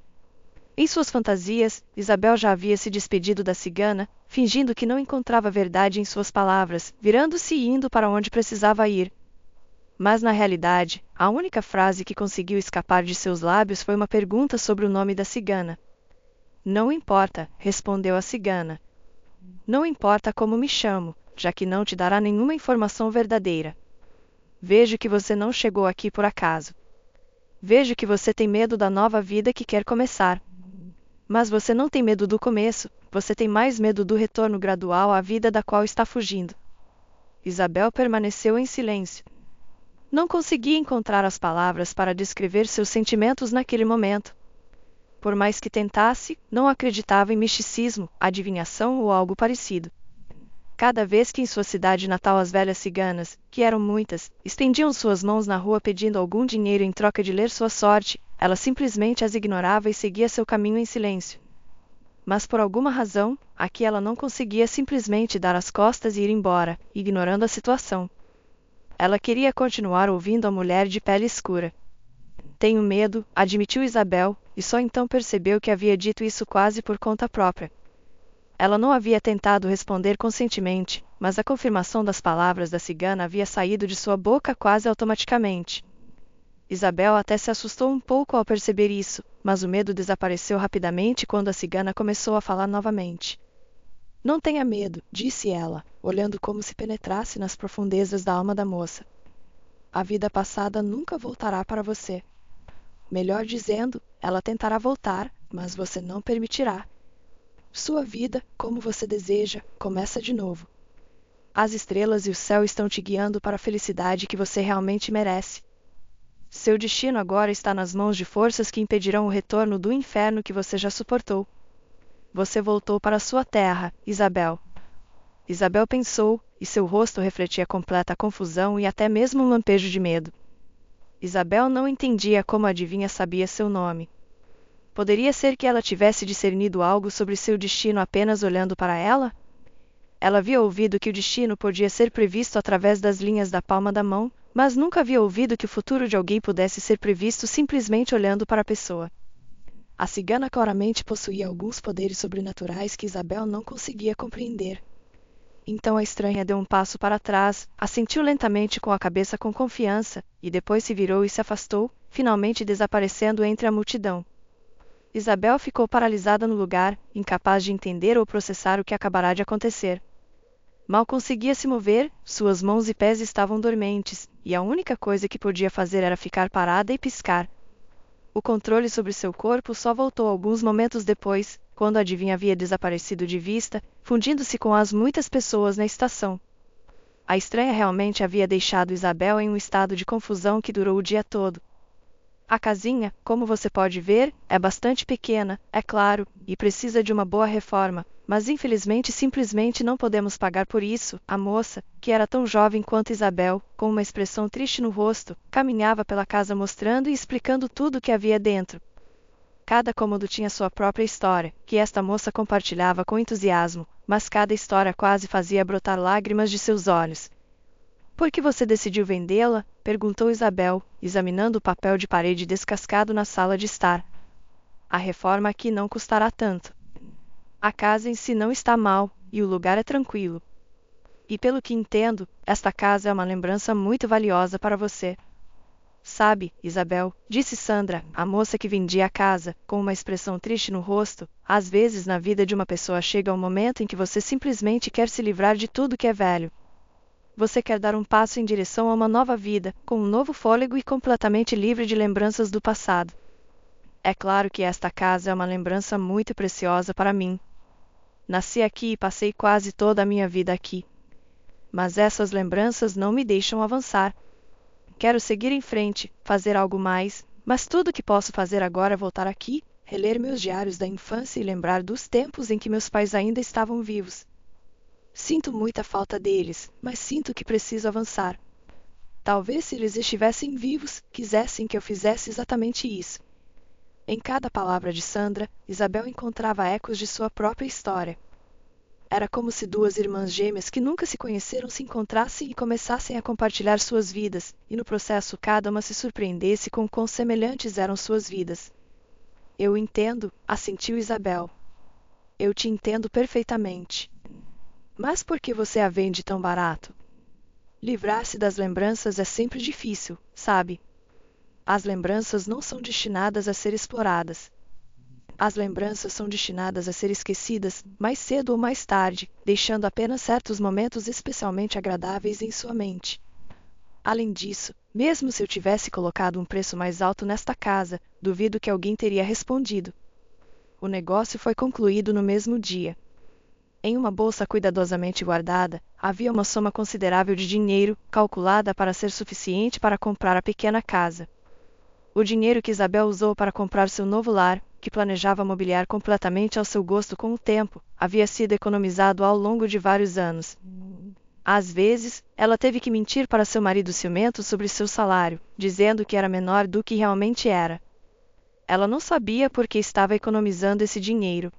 Em suas fantasias, Isabel já havia se despedido da cigana, fingindo que não encontrava verdade em suas palavras, virando-se e indo para onde precisava ir. Mas na realidade, a única frase que conseguiu escapar de seus lábios foi uma pergunta sobre o nome da cigana. "Não importa", respondeu a cigana. "Não importa como me chamo, já que não te dará nenhuma informação verdadeira. Vejo que você não chegou aqui por acaso. Vejo que você tem medo da nova vida que quer começar. Mas você não tem medo do começo, você tem mais medo do retorno gradual à vida da qual está fugindo." Isabel permaneceu em silêncio. Não conseguia encontrar as palavras para descrever seus sentimentos naquele momento. Por mais que tentasse, não acreditava em misticismo, adivinhação ou algo parecido. Cada vez que em sua cidade natal as velhas ciganas, que eram muitas, estendiam suas mãos na rua pedindo algum dinheiro em troca de ler sua sorte, ela simplesmente as ignorava e seguia seu caminho em silêncio. Mas por alguma razão, aqui ela não conseguia simplesmente dar as costas e ir embora, ignorando a situação. Ela queria continuar ouvindo a mulher de pele escura. Tenho medo, admitiu Isabel, e só então percebeu que havia dito isso quase por conta própria. Ela não havia tentado responder conscientemente, mas a confirmação das palavras da cigana havia saído de sua boca quase automaticamente. Isabel até se assustou um pouco ao perceber isso, mas o medo desapareceu rapidamente quando a cigana começou a falar novamente. Não tenha medo, disse ela, olhando como se penetrasse nas profundezas da alma da moça. A vida passada nunca voltará para você. Melhor dizendo, ela tentará voltar, mas você não permitirá. Sua vida, como você deseja, começa de novo. As estrelas e o céu estão te guiando para a felicidade que você realmente merece. Seu destino agora está nas mãos de forças que impedirão o retorno do inferno que você já suportou. Você voltou para sua terra, Isabel. Isabel pensou, e seu rosto refletia completa confusão e até mesmo um lampejo de medo. Isabel não entendia como a adivinha sabia seu nome. Poderia ser que ela tivesse discernido algo sobre seu destino apenas olhando para ela? Ela havia ouvido que o destino podia ser previsto através das linhas da palma da mão, mas nunca havia ouvido que o futuro de alguém pudesse ser previsto simplesmente olhando para a pessoa. A cigana claramente possuía alguns poderes sobrenaturais que Isabel não conseguia compreender. Então a estranha deu um passo para trás, assentiu lentamente com a cabeça com confiança, e depois se virou e se afastou, finalmente desaparecendo entre a multidão. Isabel ficou paralisada no lugar, incapaz de entender ou processar o que acabará de acontecer. Mal conseguia se mover, suas mãos e pés estavam dormentes, e a única coisa que podia fazer era ficar parada e piscar. O controle sobre seu corpo só voltou alguns momentos depois, quando a adivinha havia desaparecido de vista, fundindo-se com as muitas pessoas na estação. A estranha realmente havia deixado Isabel em um estado de confusão que durou o dia todo. A casinha, como você pode ver, é bastante pequena, é claro, e precisa de uma boa reforma, mas infelizmente simplesmente não podemos pagar por isso. A moça, que era tão jovem quanto Isabel, com uma expressão triste no rosto, caminhava pela casa mostrando e explicando tudo o que havia dentro. Cada cômodo tinha sua própria história, que esta moça compartilhava com entusiasmo, mas cada história quase fazia brotar lágrimas de seus olhos. Por que você decidiu vendê-la? Perguntou Isabel, examinando o papel de parede descascado na sala de estar. A reforma aqui não custará tanto. A casa em si não está mal, e o lugar é tranquilo. E pelo que entendo, esta casa é uma lembrança muito valiosa para você. Sabe, Isabel, disse Sandra, a moça que vendia a casa, com uma expressão triste no rosto, às vezes na vida de uma pessoa chega um momento em que você simplesmente quer se livrar de tudo que é velho. Você quer dar um passo em direção a uma nova vida, com um novo fôlego e completamente livre de lembranças do passado. É claro que esta casa é uma lembrança muito preciosa para mim. Nasci aqui e passei quase toda a minha vida aqui. Mas essas lembranças não me deixam avançar. Quero seguir em frente, fazer algo mais, mas tudo que posso fazer agora é voltar aqui, reler meus diários da infância e lembrar dos tempos em que meus pais ainda estavam vivos. Sinto muita falta deles, mas sinto que preciso avançar. Talvez se eles estivessem vivos, quisessem que eu fizesse exatamente isso. Em cada palavra de Sandra, Isabel encontrava ecos de sua própria história. Era como se duas irmãs gêmeas que nunca se conheceram se encontrassem e começassem a compartilhar suas vidas, e no processo cada uma se surpreendesse com quão semelhantes eram suas vidas. Eu entendo, assentiu Isabel. Eu te entendo perfeitamente. Mas por que você a vende tão barato? Livrar-se das lembranças é sempre difícil, sabe? As lembranças não são destinadas a ser exploradas. As lembranças são destinadas a ser esquecidas, mais cedo ou mais tarde, deixando apenas certos momentos especialmente agradáveis em sua mente. Além disso, mesmo se eu tivesse colocado um preço mais alto nesta casa, duvido que alguém teria respondido. O negócio foi concluído no mesmo dia. Em uma bolsa cuidadosamente guardada, havia uma soma considerável de dinheiro, calculada para ser suficiente para comprar a pequena casa. O dinheiro que Isabel usou para comprar seu novo lar, que planejava mobiliar completamente ao seu gosto com o tempo, havia sido economizado ao longo de vários anos. Às vezes, ela teve que mentir para seu marido ciumento sobre seu salário, dizendo que era menor do que realmente era. Ela não sabia por que estava economizando esse dinheiro.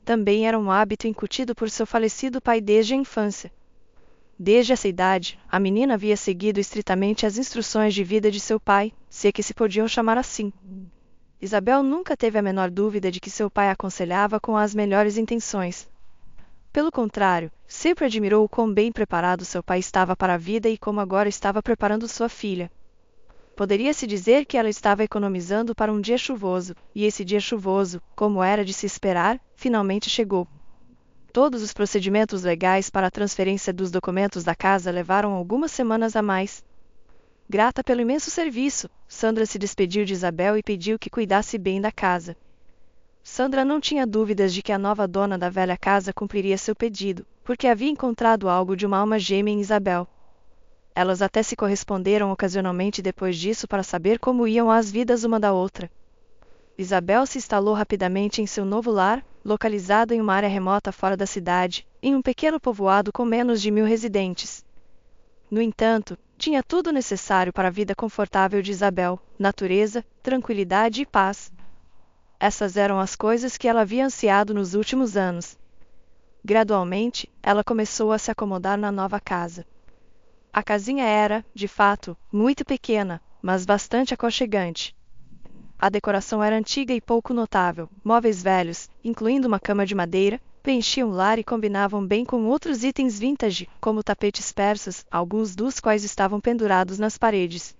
Também era um hábito incutido por seu falecido pai desde a infância. Desde essa idade, a menina havia seguido estritamente as instruções de vida de seu pai, se é que se podiam chamar assim. Isabel nunca teve a menor dúvida de que seu pai a aconselhava com as melhores intenções. Pelo contrário, sempre admirou o quão bem preparado seu pai estava para a vida e como agora estava preparando sua filha. Poderia-se dizer que ela estava economizando para um dia chuvoso, e esse dia chuvoso, como era de se esperar, finalmente chegou. Todos os procedimentos legais para a transferência dos documentos da casa levaram algumas semanas a mais. Grata pelo imenso serviço, Sandra se despediu de Isabel e pediu que cuidasse bem da casa. Sandra não tinha dúvidas de que a nova dona da velha casa cumpriria seu pedido, porque havia encontrado algo de uma alma gêmea em Isabel. Elas até se corresponderam ocasionalmente depois disso para saber como iam as vidas uma da outra. Isabel se instalou rapidamente em seu novo lar, localizado em uma área remota fora da cidade, em um pequeno povoado com menos de 1000 residentes. No entanto, tinha tudo necessário para a vida confortável de Isabel: natureza, tranquilidade e paz. Essas eram as coisas que ela havia ansiado nos últimos anos. Gradualmente, ela começou a se acomodar na nova casa. A casinha era, de fato, muito pequena, mas bastante aconchegante. A decoração era antiga e pouco notável. Móveis velhos, incluindo uma cama de madeira, preenchiam o lar e combinavam bem com outros itens vintage, como tapetes persas, alguns dos quais estavam pendurados nas paredes.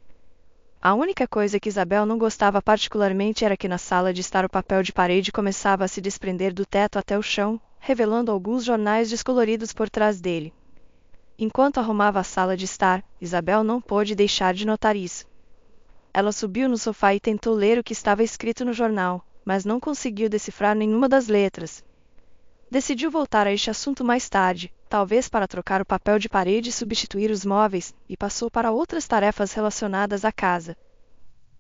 A única coisa que Isabel não gostava particularmente era que na sala de estar o papel de parede começava a se desprender do teto até o chão, revelando alguns jornais descoloridos por trás dele. Enquanto arrumava a sala de estar, Isabel não pôde deixar de notar isso. Ela subiu no sofá e tentou ler o que estava escrito no jornal, mas não conseguiu decifrar nenhuma das letras. Decidiu voltar a este assunto mais tarde, talvez para trocar o papel de parede e substituir os móveis, e passou para outras tarefas relacionadas à casa.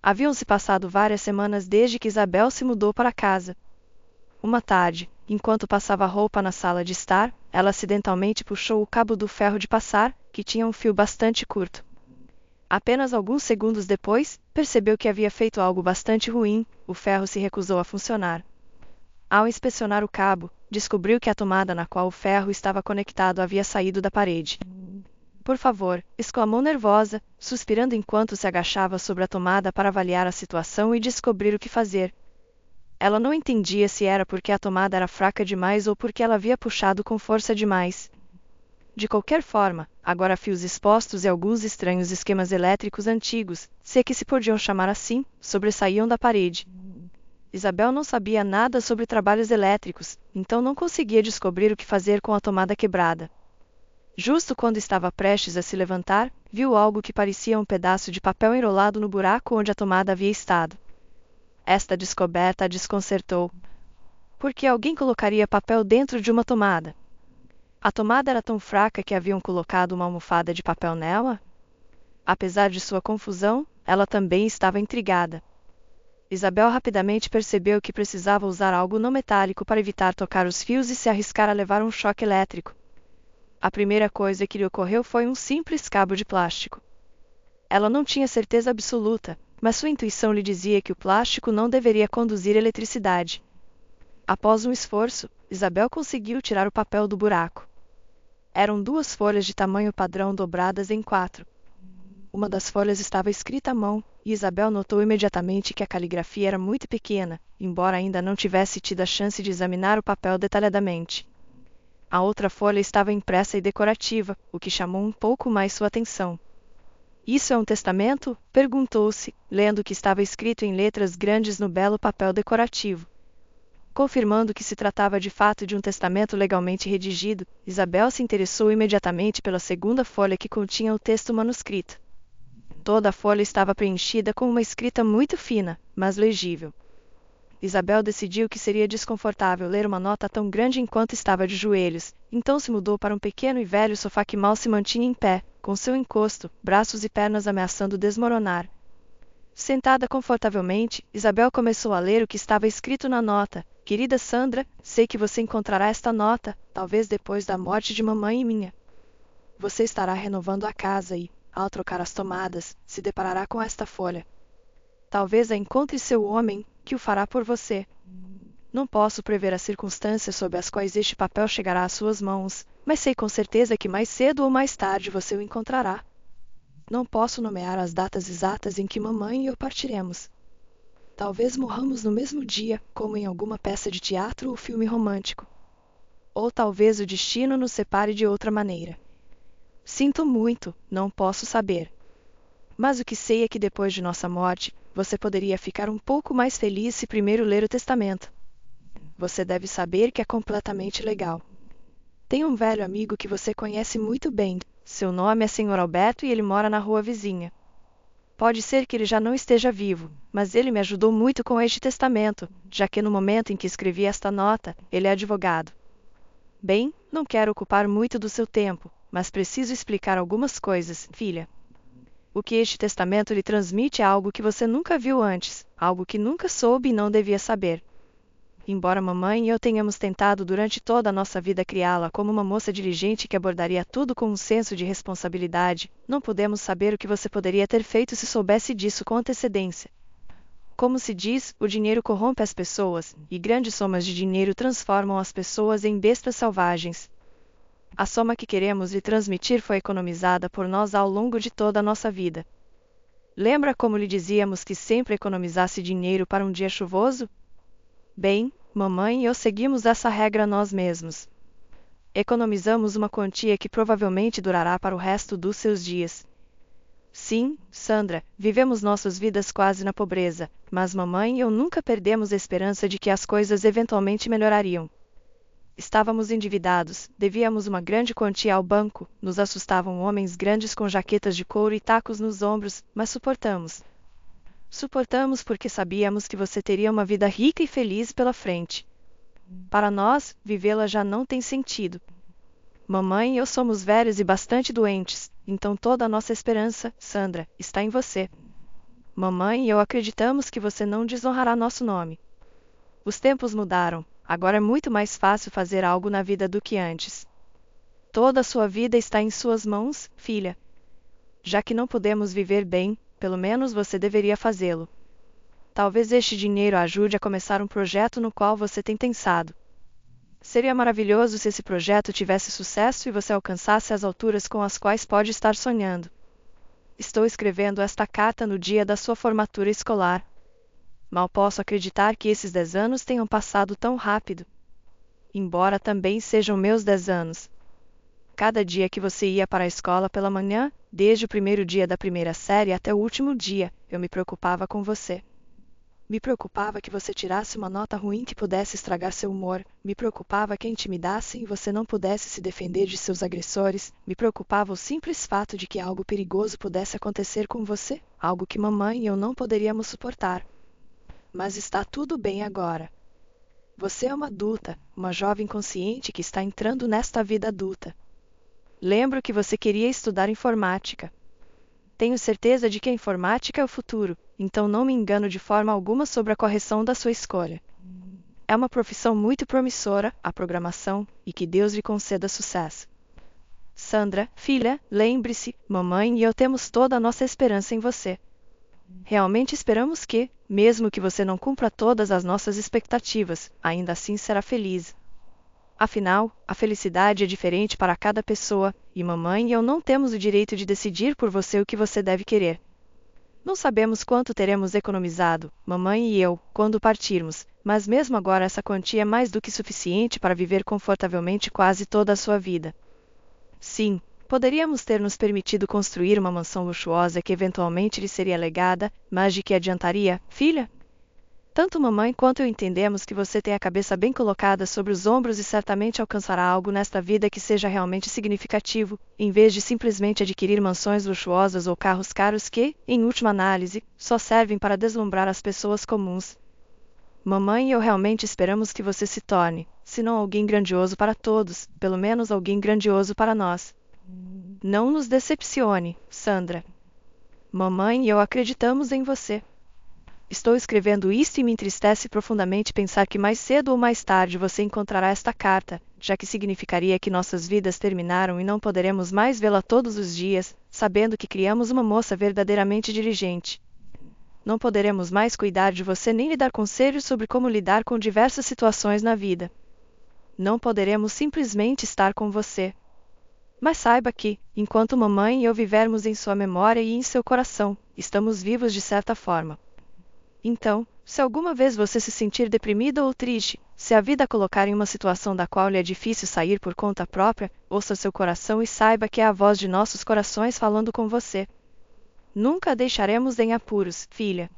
Haviam-se passado várias semanas desde que Isabel se mudou para casa. Uma tarde, enquanto passava roupa na sala de estar, ela acidentalmente puxou o cabo do ferro de passar, que tinha um fio bastante curto. Apenas alguns segundos depois, percebeu que havia feito algo bastante ruim: o ferro se recusou a funcionar. Ao inspecionar o cabo, descobriu que a tomada na qual o ferro estava conectado havia saído da parede. "Por favor", exclamou nervosa, suspirando enquanto se agachava sobre a tomada para avaliar a situação e descobrir o que fazer. Ela não entendia se era porque a tomada era fraca demais ou porque ela havia puxado com força demais. De qualquer forma, agora fios expostos e alguns estranhos esquemas elétricos antigos, se é que se podiam chamar assim, sobressaíam da parede. Isabel não sabia nada sobre trabalhos elétricos, então não conseguia descobrir o que fazer com a tomada quebrada. Justo quando estava prestes a se levantar, viu algo que parecia um pedaço de papel enrolado no buraco onde a tomada havia estado. Esta descoberta a desconcertou. Por que alguém colocaria papel dentro de uma tomada? A tomada era tão fraca que haviam colocado uma almofada de papel nela? Apesar de sua confusão, ela também estava intrigada. Isabel rapidamente percebeu que precisava usar algo não metálico para evitar tocar os fios e se arriscar a levar um choque elétrico. A primeira coisa que lhe ocorreu foi um simples cabo de plástico. Ela não tinha certeza absoluta, mas sua intuição lhe dizia que o plástico não deveria conduzir eletricidade. Após um esforço, Isabel conseguiu tirar o papel do buraco. Eram 2 folhas de tamanho padrão dobradas em 4. Uma das folhas estava escrita à mão, e Isabel notou imediatamente que a caligrafia era muito pequena, embora ainda não tivesse tido a chance de examinar o papel detalhadamente. A outra folha estava impressa e decorativa, o que chamou um pouco mais sua atenção. "Isso é um testamento?", perguntou-se, lendo o que estava escrito em letras grandes no belo papel decorativo. Confirmando que se tratava de fato de um testamento legalmente redigido, Isabel se interessou imediatamente pela segunda folha que continha o texto manuscrito. Toda a folha estava preenchida com uma escrita muito fina, mas legível. Isabel decidiu que seria desconfortável ler uma nota tão grande enquanto estava de joelhos, então se mudou para um pequeno e velho sofá que mal se mantinha em pé, com seu encosto, braços e pernas ameaçando desmoronar. Sentada confortavelmente, Isabel começou a ler o que estava escrito na nota: "Querida Sandra, sei que você encontrará esta nota, talvez depois da morte de mamãe e minha. Você estará renovando a casa e, ao trocar as tomadas, se deparará com esta folha. Talvez a encontre seu homem, que o fará por você. Não posso prever as circunstâncias sob as quais este papel chegará às suas mãos, mas sei com certeza que mais cedo ou mais tarde você o encontrará. Não posso nomear as datas exatas em que mamãe e eu partiremos. Talvez morramos no mesmo dia, como em alguma peça de teatro ou filme romântico. Ou talvez o destino nos separe de outra maneira. Sinto muito, não posso saber. Mas o que sei é que depois de nossa morte, você poderia ficar um pouco mais feliz se primeiro ler o testamento. Você deve saber que é completamente legal. Tem um velho amigo que você conhece muito bem. Seu nome é Sr. Alberto e ele mora na rua vizinha. Pode ser que ele já não esteja vivo, mas ele me ajudou muito com este testamento, já que no momento em que escrevi esta nota, ele é advogado. Bem, não quero ocupar muito do seu tempo, mas preciso explicar algumas coisas, filha. O que este testamento lhe transmite é algo que você nunca viu antes, algo que nunca soube e não devia saber. Embora mamãe e eu tenhamos tentado durante toda a nossa vida criá-la como uma moça diligente que abordaria tudo com um senso de responsabilidade, não podemos saber o que você poderia ter feito se soubesse disso com antecedência. Como se diz, o dinheiro corrompe as pessoas, e grandes somas de dinheiro transformam as pessoas em bestas selvagens. A soma que queremos lhe transmitir foi economizada por nós ao longo de toda a nossa vida. Lembra como lhe dizíamos que sempre economizasse dinheiro para um dia chuvoso? Bem, mamãe e eu seguimos essa regra nós mesmos. Economizamos uma quantia que provavelmente durará para o resto dos seus dias. Sim, Sandra, vivemos nossas vidas quase na pobreza, mas mamãe e eu nunca perdemos a esperança de que as coisas eventualmente melhorariam. Estávamos endividados, devíamos uma grande quantia ao banco, nos assustavam homens grandes com jaquetas de couro e tacos nos ombros, mas suportamos. Suportamos porque sabíamos que você teria uma vida rica e feliz pela frente. Para nós, vivê-la já não tem sentido. Mamãe e eu somos velhos e bastante doentes, então toda a nossa esperança, Sandra, está em você. Mamãe e eu acreditamos que você não desonrará nosso nome. Os tempos mudaram, agora é muito mais fácil fazer algo na vida do que antes. Toda a sua vida está em suas mãos, filha. Já que não podemos viver bem, pelo menos você deveria fazê-lo. Talvez este dinheiro ajude a começar um projeto no qual você tem pensado. Seria maravilhoso se esse projeto tivesse sucesso e você alcançasse as alturas com as quais pode estar sonhando. Estou escrevendo esta carta no dia da sua formatura escolar. Mal posso acreditar que esses 10 anos tenham passado tão rápido. Embora também sejam meus 10 anos. Cada dia que você ia para a escola pela manhã, desde o primeiro dia da primeira série até o último dia, eu me preocupava com você. Me preocupava que você tirasse uma nota ruim que pudesse estragar seu humor, me preocupava que a intimidassem e você não pudesse se defender de seus agressores, me preocupava o simples fato de que algo perigoso pudesse acontecer com você, algo que mamãe e eu não poderíamos suportar. Mas está tudo bem agora. Você é uma adulta, uma jovem consciente que está entrando nesta vida adulta. Lembro que você queria estudar informática. Tenho certeza de que a informática é o futuro, então não me engano de forma alguma sobre a correção da sua escolha. É uma profissão muito promissora, a programação, e que Deus lhe conceda sucesso. Sandra, filha, lembre-se, mamãe e eu temos toda a nossa esperança em você. Realmente esperamos que, mesmo que você não cumpra todas as nossas expectativas, ainda assim será feliz. Afinal, a felicidade é diferente para cada pessoa, e mamãe e eu não temos o direito de decidir por você o que você deve querer. Não sabemos quanto teremos economizado, mamãe e eu, quando partirmos, mas mesmo agora essa quantia é mais do que suficiente para viver confortavelmente quase toda a sua vida. Sim, poderíamos ter nos permitido construir uma mansão luxuosa que eventualmente lhe seria legada, mas de que adiantaria, filha? Tanto mamãe quanto eu entendemos que você tem a cabeça bem colocada sobre os ombros e certamente alcançará algo nesta vida que seja realmente significativo, em vez de simplesmente adquirir mansões luxuosas ou carros caros que, em última análise, só servem para deslumbrar as pessoas comuns. Mamãe e eu realmente esperamos que você se torne, se não alguém grandioso para todos, pelo menos alguém grandioso para nós. Não nos decepcione, Sandra. Mamãe e eu acreditamos em você. Estou escrevendo isto e me entristece profundamente pensar que mais cedo ou mais tarde você encontrará esta carta, já que significaria que nossas vidas terminaram e não poderemos mais vê-la todos os dias, sabendo que criamos uma moça verdadeiramente diligente. não poderemos mais cuidar de você nem lhe dar conselhos sobre como lidar com diversas situações na vida. Não poderemos simplesmente estar com você. Mas saiba que, enquanto mamãe e eu vivermos em sua memória e em seu coração, estamos vivos de certa forma. Então, se alguma vez você se sentir deprimida ou triste, se a vida colocar em uma situação da qual lhe é difícil sair por conta própria, ouça seu coração e saiba que é a voz de nossos corações falando com você. Nunca a deixaremos em apuros, filha.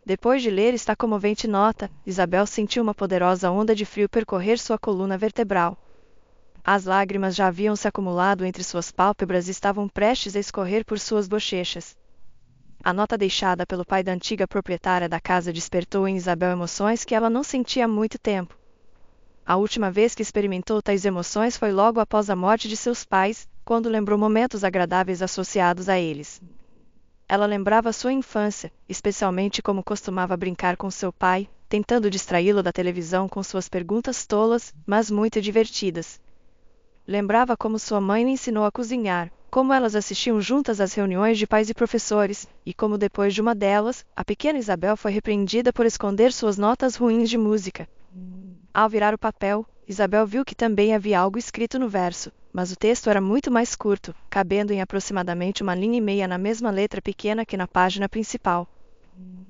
Depois de ler esta comovente nota, Isabel sentiu uma poderosa onda de frio percorrer sua coluna vertebral. As lágrimas já haviam se acumulado entre suas pálpebras e estavam prestes a escorrer por suas bochechas. A nota deixada pelo pai da antiga proprietária da casa despertou em Isabel emoções que ela não sentia há muito tempo. A última vez que experimentou tais emoções foi logo após a morte de seus pais, quando lembrou momentos agradáveis associados a eles. Ela lembrava sua infância, especialmente como costumava brincar com seu pai, tentando distraí-lo da televisão com suas perguntas tolas, mas muito divertidas. Lembrava como sua mãe lhe ensinou a cozinhar, como elas assistiam juntas às reuniões de pais e professores, e como depois de uma delas, a pequena Isabel foi repreendida por esconder suas notas ruins de música. Ao virar o papel, Isabel viu que também havia algo escrito no verso, mas o texto era muito mais curto, cabendo em aproximadamente 1,5 linha na mesma letra pequena que na página principal.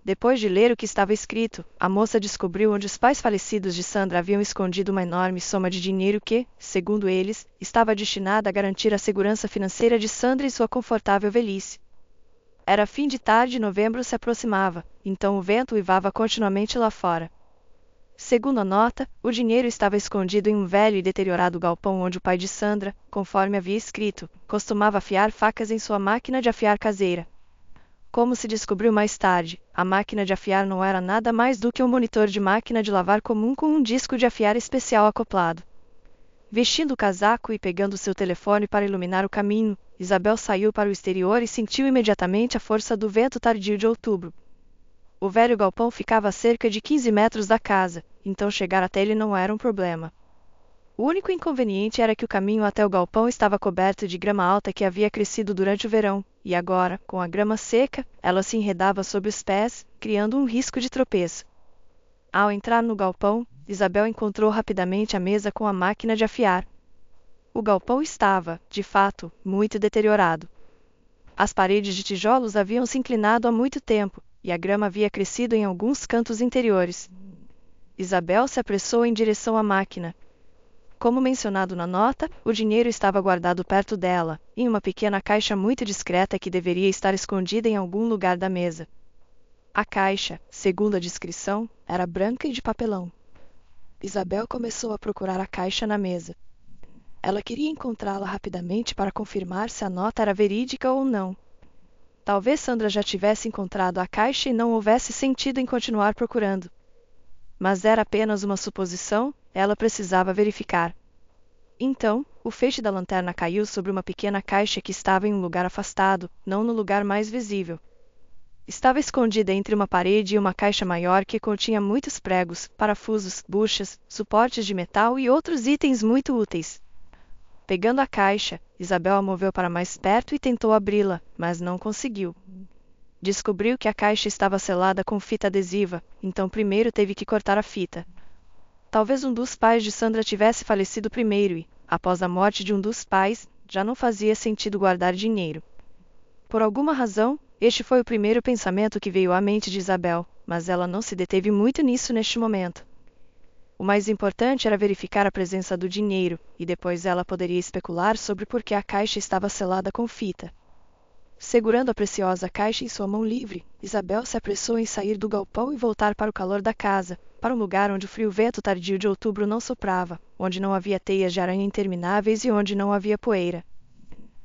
Depois de ler o que estava escrito, a moça descobriu onde os pais falecidos de Sandra haviam escondido uma enorme soma de dinheiro que, segundo eles, estava destinada a garantir a segurança financeira de Sandra e sua confortável velhice. Era fim de tarde e novembro se aproximava, então o vento uivava continuamente lá fora. Segundo a nota, o dinheiro estava escondido em um velho e deteriorado galpão onde o pai de Sandra, conforme havia escrito, costumava afiar facas em sua máquina de afiar caseira. Como se descobriu mais tarde, a máquina de afiar não era nada mais do que um monitor de máquina de lavar comum com um disco de afiar especial acoplado. Vestindo o casaco e pegando seu telefone para iluminar o caminho, Isabel saiu para o exterior e sentiu imediatamente a força do vento tardio de outubro. O velho galpão ficava a cerca de 15 metros da casa, então chegar até ele não era um problema. O único inconveniente era que o caminho até o galpão estava coberto de grama alta que havia crescido durante o verão, e agora, com a grama seca, ela se enredava sob os pés, criando um risco de tropeço. Ao entrar no galpão, Isabel encontrou rapidamente a mesa com a máquina de afiar. O galpão estava, de fato, muito deteriorado. As paredes de tijolos haviam se inclinado há muito tempo, e a grama havia crescido em alguns cantos interiores. Isabel se apressou em direção à máquina. Como mencionado na nota, o dinheiro estava guardado perto dela, em uma pequena caixa muito discreta que deveria estar escondida em algum lugar da mesa. A caixa, segundo a descrição, era branca e de papelão. Isabel começou a procurar a caixa na mesa. Ela queria encontrá-la rapidamente para confirmar se a nota era verídica ou não. Talvez Sandra já tivesse encontrado a caixa e não houvesse sentido em continuar procurando. Mas era apenas uma suposição, ela precisava verificar. Então, o feixe da lanterna caiu sobre uma pequena caixa que estava em um lugar afastado, não no lugar mais visível. Estava escondida entre uma parede e uma caixa maior que continha muitos pregos, parafusos, buchas, suportes de metal e outros itens muito úteis. Pegando a caixa, Isabel a moveu para mais perto e tentou abri-la, mas não conseguiu. Descobriu que a caixa estava selada com fita adesiva, então primeiro teve que cortar a fita. Talvez um dos pais de Sandra tivesse falecido primeiro e, após a morte de um dos pais, já não fazia sentido guardar dinheiro. Por alguma razão, este foi o primeiro pensamento que veio à mente de Isabel, mas ela não se deteve muito nisso neste momento. O mais importante era verificar a presença do dinheiro, e depois ela poderia especular sobre por que a caixa estava selada com fita. Segurando a preciosa caixa em sua mão livre, Isabel se apressou em sair do galpão e voltar para o calor da casa, para um lugar onde o frio vento tardio de outubro não soprava, onde não havia teias de aranha intermináveis e onde não havia poeira.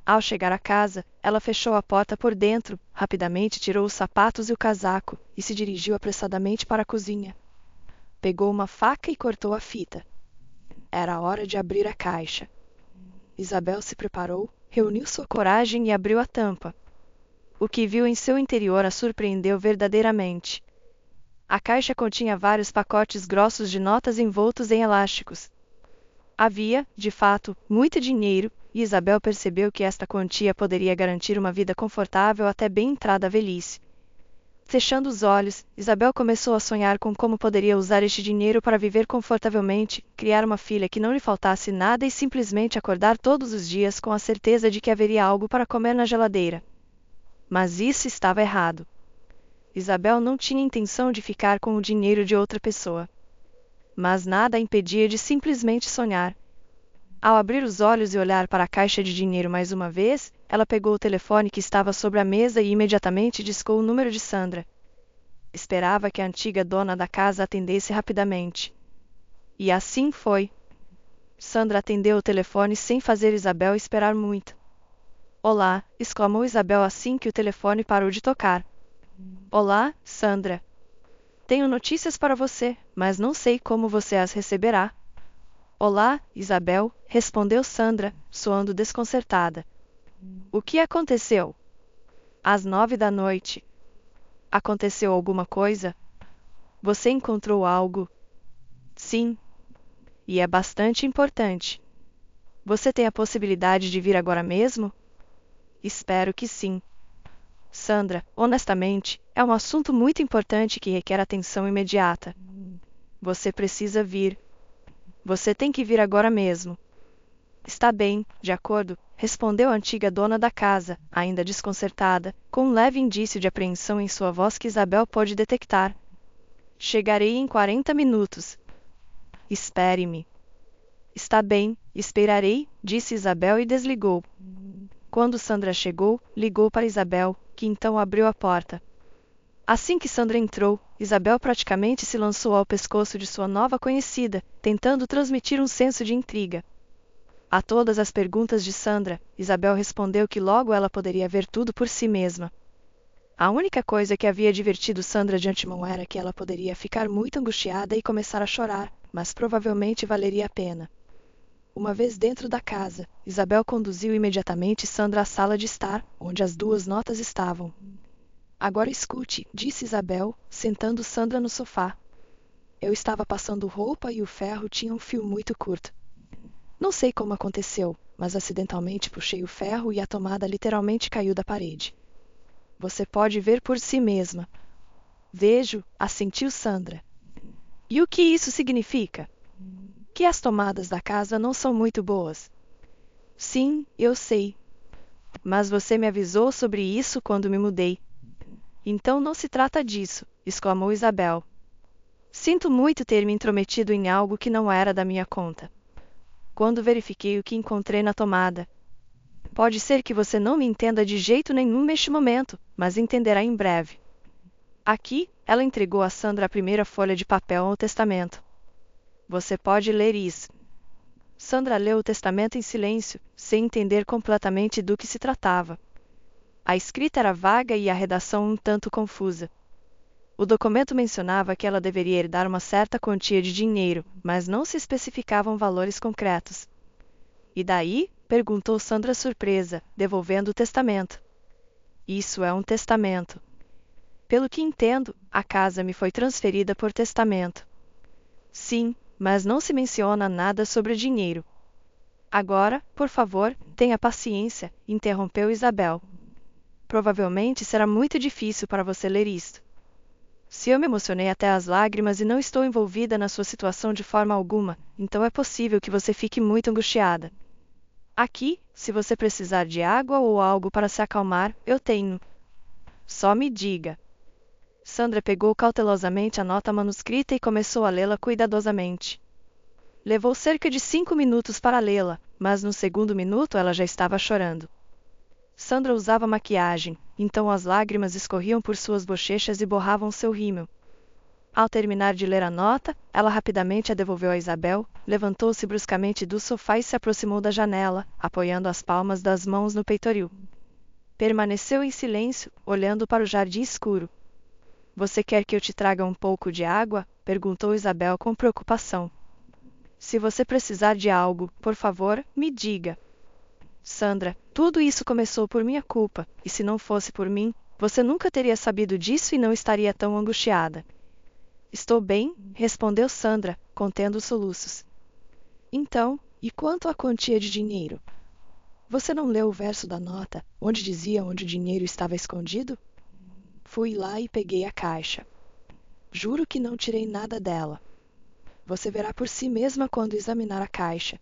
Ao chegar à casa, ela fechou a porta por dentro, rapidamente tirou os sapatos e o casaco, e se dirigiu apressadamente para a cozinha. Pegou uma faca e cortou a fita. Era a hora de abrir a caixa. Isabel se preparou, reuniu sua coragem e abriu a tampa. O que viu em seu interior a surpreendeu verdadeiramente. A caixa continha vários pacotes grossos de notas envoltos em elásticos. Havia, de fato, muito dinheiro, e Isabel percebeu que esta quantia poderia garantir uma vida confortável até bem entrada a velhice. Fechando os olhos, Isabel começou a sonhar com como poderia usar este dinheiro para viver confortavelmente, criar uma filha que não lhe faltasse nada e simplesmente acordar todos os dias com a certeza de que haveria algo para comer na geladeira. Mas isso estava errado. Isabel não tinha intenção de ficar com o dinheiro de outra pessoa. Mas nada a impedia de simplesmente sonhar. Ao abrir os olhos e olhar para a caixa de dinheiro mais uma vez, ela pegou o telefone que estava sobre a mesa e imediatamente discou o número de Sandra. Esperava que a antiga dona da casa atendesse rapidamente. E assim foi. Sandra atendeu o telefone sem fazer Isabel esperar muito. "Olá", exclamou Isabel assim que o telefone parou de tocar. "Olá, Sandra. Tenho notícias para você, mas não sei como você as receberá." "Olá, Isabel", respondeu Sandra, soando desconcertada. "O que aconteceu?" "Às 9 da noite. Aconteceu alguma coisa? Você encontrou algo?" "Sim. E é bastante importante." "Você tem a possibilidade de vir agora mesmo?" "Espero que sim." "Sandra, honestamente, é um assunto muito importante que requer atenção imediata. Você precisa vir. Você tem que vir agora mesmo." "Está bem, de acordo", respondeu a antiga dona da casa, ainda desconcertada, com um leve indício de apreensão em sua voz que Isabel pôde detectar. "Chegarei em 40 minutos. Espere-me." "Está bem, esperarei", disse Isabel e desligou. Quando Sandra chegou, ligou para Isabel, que então abriu a porta. Assim que Sandra entrou, Isabel praticamente se lançou ao pescoço de sua nova conhecida, tentando transmitir um senso de intriga. A todas as perguntas de Sandra, Isabel respondeu que logo ela poderia ver tudo por si mesma. A única coisa que havia divertido Sandra de antemão era que ela poderia ficar muito angustiada e começar a chorar, mas provavelmente valeria a pena. Uma vez dentro da casa, Isabel conduziu imediatamente Sandra à sala de estar, onde as duas notas estavam. "Agora escute", disse Isabel, sentando Sandra no sofá. "Eu estava passando roupa e o ferro tinha um fio muito curto. Não sei como aconteceu, mas acidentalmente puxei o ferro e a tomada literalmente caiu da parede. Você pode ver por si mesma." "Vejo", assentiu Sandra. "E o que isso significa?" "Que as tomadas da casa não são muito boas." "Sim, eu sei. Mas você me avisou sobre isso quando me mudei." "Então não se trata disso", exclamou Isabel. "Sinto muito ter me intrometido em algo que não era da minha conta. Quando verifiquei o que encontrei na tomada. Pode ser que você não me entenda de jeito nenhum neste momento, mas entenderá em breve." Aqui, ela entregou a Sandra a primeira folha de papel ao testamento. "Você pode ler isso." Sandra leu o testamento em silêncio, sem entender completamente do que se tratava. A escrita era vaga e a redação um tanto confusa. O documento mencionava que ela deveria herdar uma certa quantia de dinheiro, mas não se especificavam valores concretos. "E daí?", perguntou Sandra surpresa, devolvendo o testamento. "Isso é um testamento. Pelo que entendo, a casa me foi transferida por testamento." "Sim, mas não se menciona nada sobre dinheiro." "Agora, por favor, tenha paciência", interrompeu Isabel. "Provavelmente será muito difícil para você ler isto. Se eu me emocionei até as lágrimas e não estou envolvida na sua situação de forma alguma, então é possível que você fique muito angustiada. Aqui, se você precisar de água ou algo para se acalmar, eu tenho. Só me diga." Sandra pegou cautelosamente a nota manuscrita e começou a lê-la cuidadosamente. Levou cerca de 5 minutos para lê-la, mas no segundo minuto ela já estava chorando. Sandra usava maquiagem, então as lágrimas escorriam por suas bochechas e borravam seu rímel. Ao terminar de ler a nota, ela rapidamente a devolveu a Isabel, levantou-se bruscamente do sofá e se aproximou da janela, apoiando as palmas das mãos no peitoril. Permaneceu em silêncio, olhando para o jardim escuro. "Você quer que eu te traga um pouco de água?", perguntou Isabel com preocupação. "Se você precisar de algo, por favor, me diga." "Sandra, tudo isso começou por minha culpa, e se não fosse por mim, você nunca teria sabido disso e não estaria tão angustiada." "Estou bem", respondeu Sandra, contendo os soluços. "Então, e quanto à quantia de dinheiro? Você não leu o verso da nota, onde dizia onde o dinheiro estava escondido?" fui lá e peguei a caixa. Juro que não tirei nada dela. Você verá por si mesma quando examinar a caixa.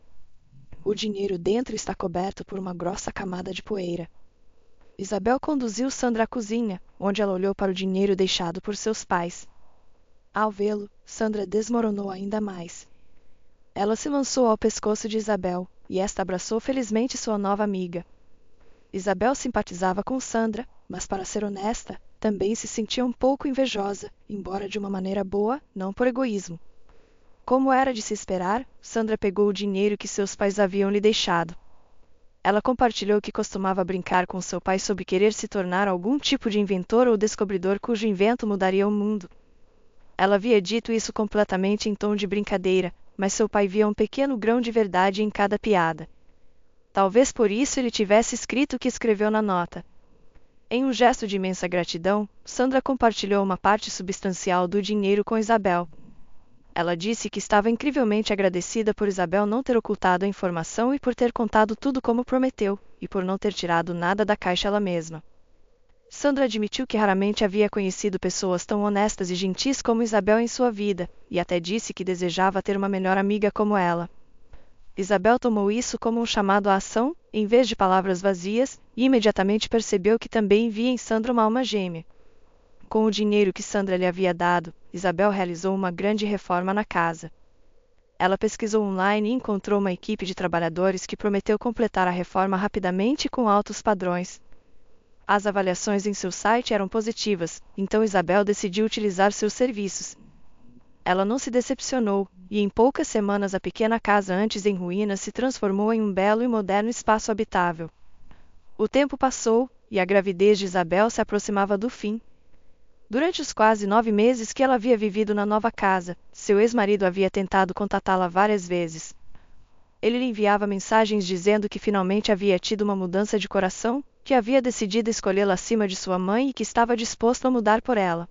O dinheiro dentro está coberto por uma grossa camada de poeira. Isabel conduziu Sandra à cozinha, onde ela olhou para o dinheiro deixado por seus pais. Ao vê-lo, Sandra desmoronou ainda mais. Ela se lançou ao pescoço de Isabel, e esta abraçou felizmente sua nova amiga. Isabel simpatizava com Sandra, mas para ser honesta, também se sentia um pouco invejosa, embora de uma maneira boa, não por egoísmo. Como era de se esperar, Sandra pegou o dinheiro que seus pais haviam lhe deixado. Ela compartilhou que costumava brincar com seu pai sobre querer se tornar algum tipo de inventor ou descobridor cujo invento mudaria o mundo. Ela havia dito isso completamente em tom de brincadeira, mas seu pai via um pequeno grão de verdade em cada piada. Talvez por isso ele tivesse escrito o que escreveu na nota. Em um gesto de imensa gratidão, Sandra compartilhou uma parte substancial do dinheiro com Isabel. Ela disse que estava incrivelmente agradecida por Isabel não ter ocultado a informação e por ter contado tudo como prometeu, e por não ter tirado nada da caixa ela mesma. Sandra admitiu que raramente havia conhecido pessoas tão honestas e gentis como Isabel em sua vida, e até disse que desejava ter uma melhor amiga como ela. Isabel tomou isso como um chamado à ação, em vez de palavras vazias, e imediatamente percebeu que também via em Sandra uma alma gêmea. Com o dinheiro que Sandra lhe havia dado, Isabel realizou uma grande reforma na casa. Ela pesquisou online e encontrou uma equipe de trabalhadores que prometeu completar a reforma rapidamente e com altos padrões. As avaliações em seu site eram positivas, então Isabel decidiu utilizar seus serviços. Ela não se decepcionou, e em poucas semanas a pequena casa antes em ruínas se transformou em um belo e moderno espaço habitável. O tempo passou, e a gravidez de Isabel se aproximava do fim. Durante os quase 9 meses que ela havia vivido na nova casa, seu ex-marido havia tentado contatá-la várias vezes. Ele lhe enviava mensagens dizendo que finalmente havia tido uma mudança de coração, que havia decidido escolhê-la acima de sua mãe e que estava disposto a mudar por ela.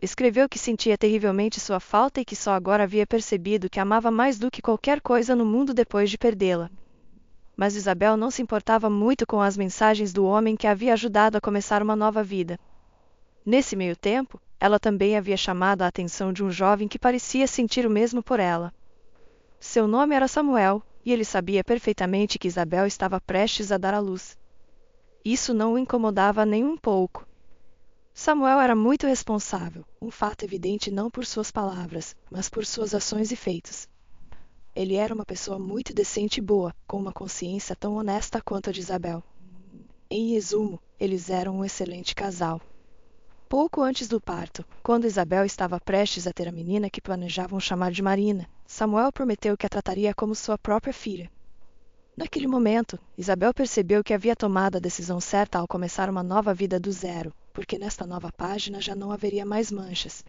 Escreveu que sentia terrivelmente sua falta e que só agora havia percebido que amava mais do que qualquer coisa no mundo depois de perdê-la. Mas Isabel não se importava muito com as mensagens do homem que a havia ajudado a começar uma nova vida. Nesse meio tempo, ela também havia chamado a atenção de um jovem que parecia sentir o mesmo por ela. Seu nome era Samuel, e ele sabia perfeitamente que Isabel estava prestes a dar à luz. Isso não o incomodava nem um pouco. Samuel era muito responsável, um fato evidente não por suas palavras, mas por suas ações e feitos. Ele era uma pessoa muito decente e boa, com uma consciência tão honesta quanto a de Isabel. Em resumo, eles eram um excelente casal. Pouco antes do parto, quando Isabel estava prestes a ter a menina que planejavam chamar de Marina, Samuel prometeu que a trataria como sua própria filha. Naquele momento, Isabel percebeu que havia tomado a decisão certa ao começar uma nova vida do zero, porque nesta nova página já não haveria mais manchas.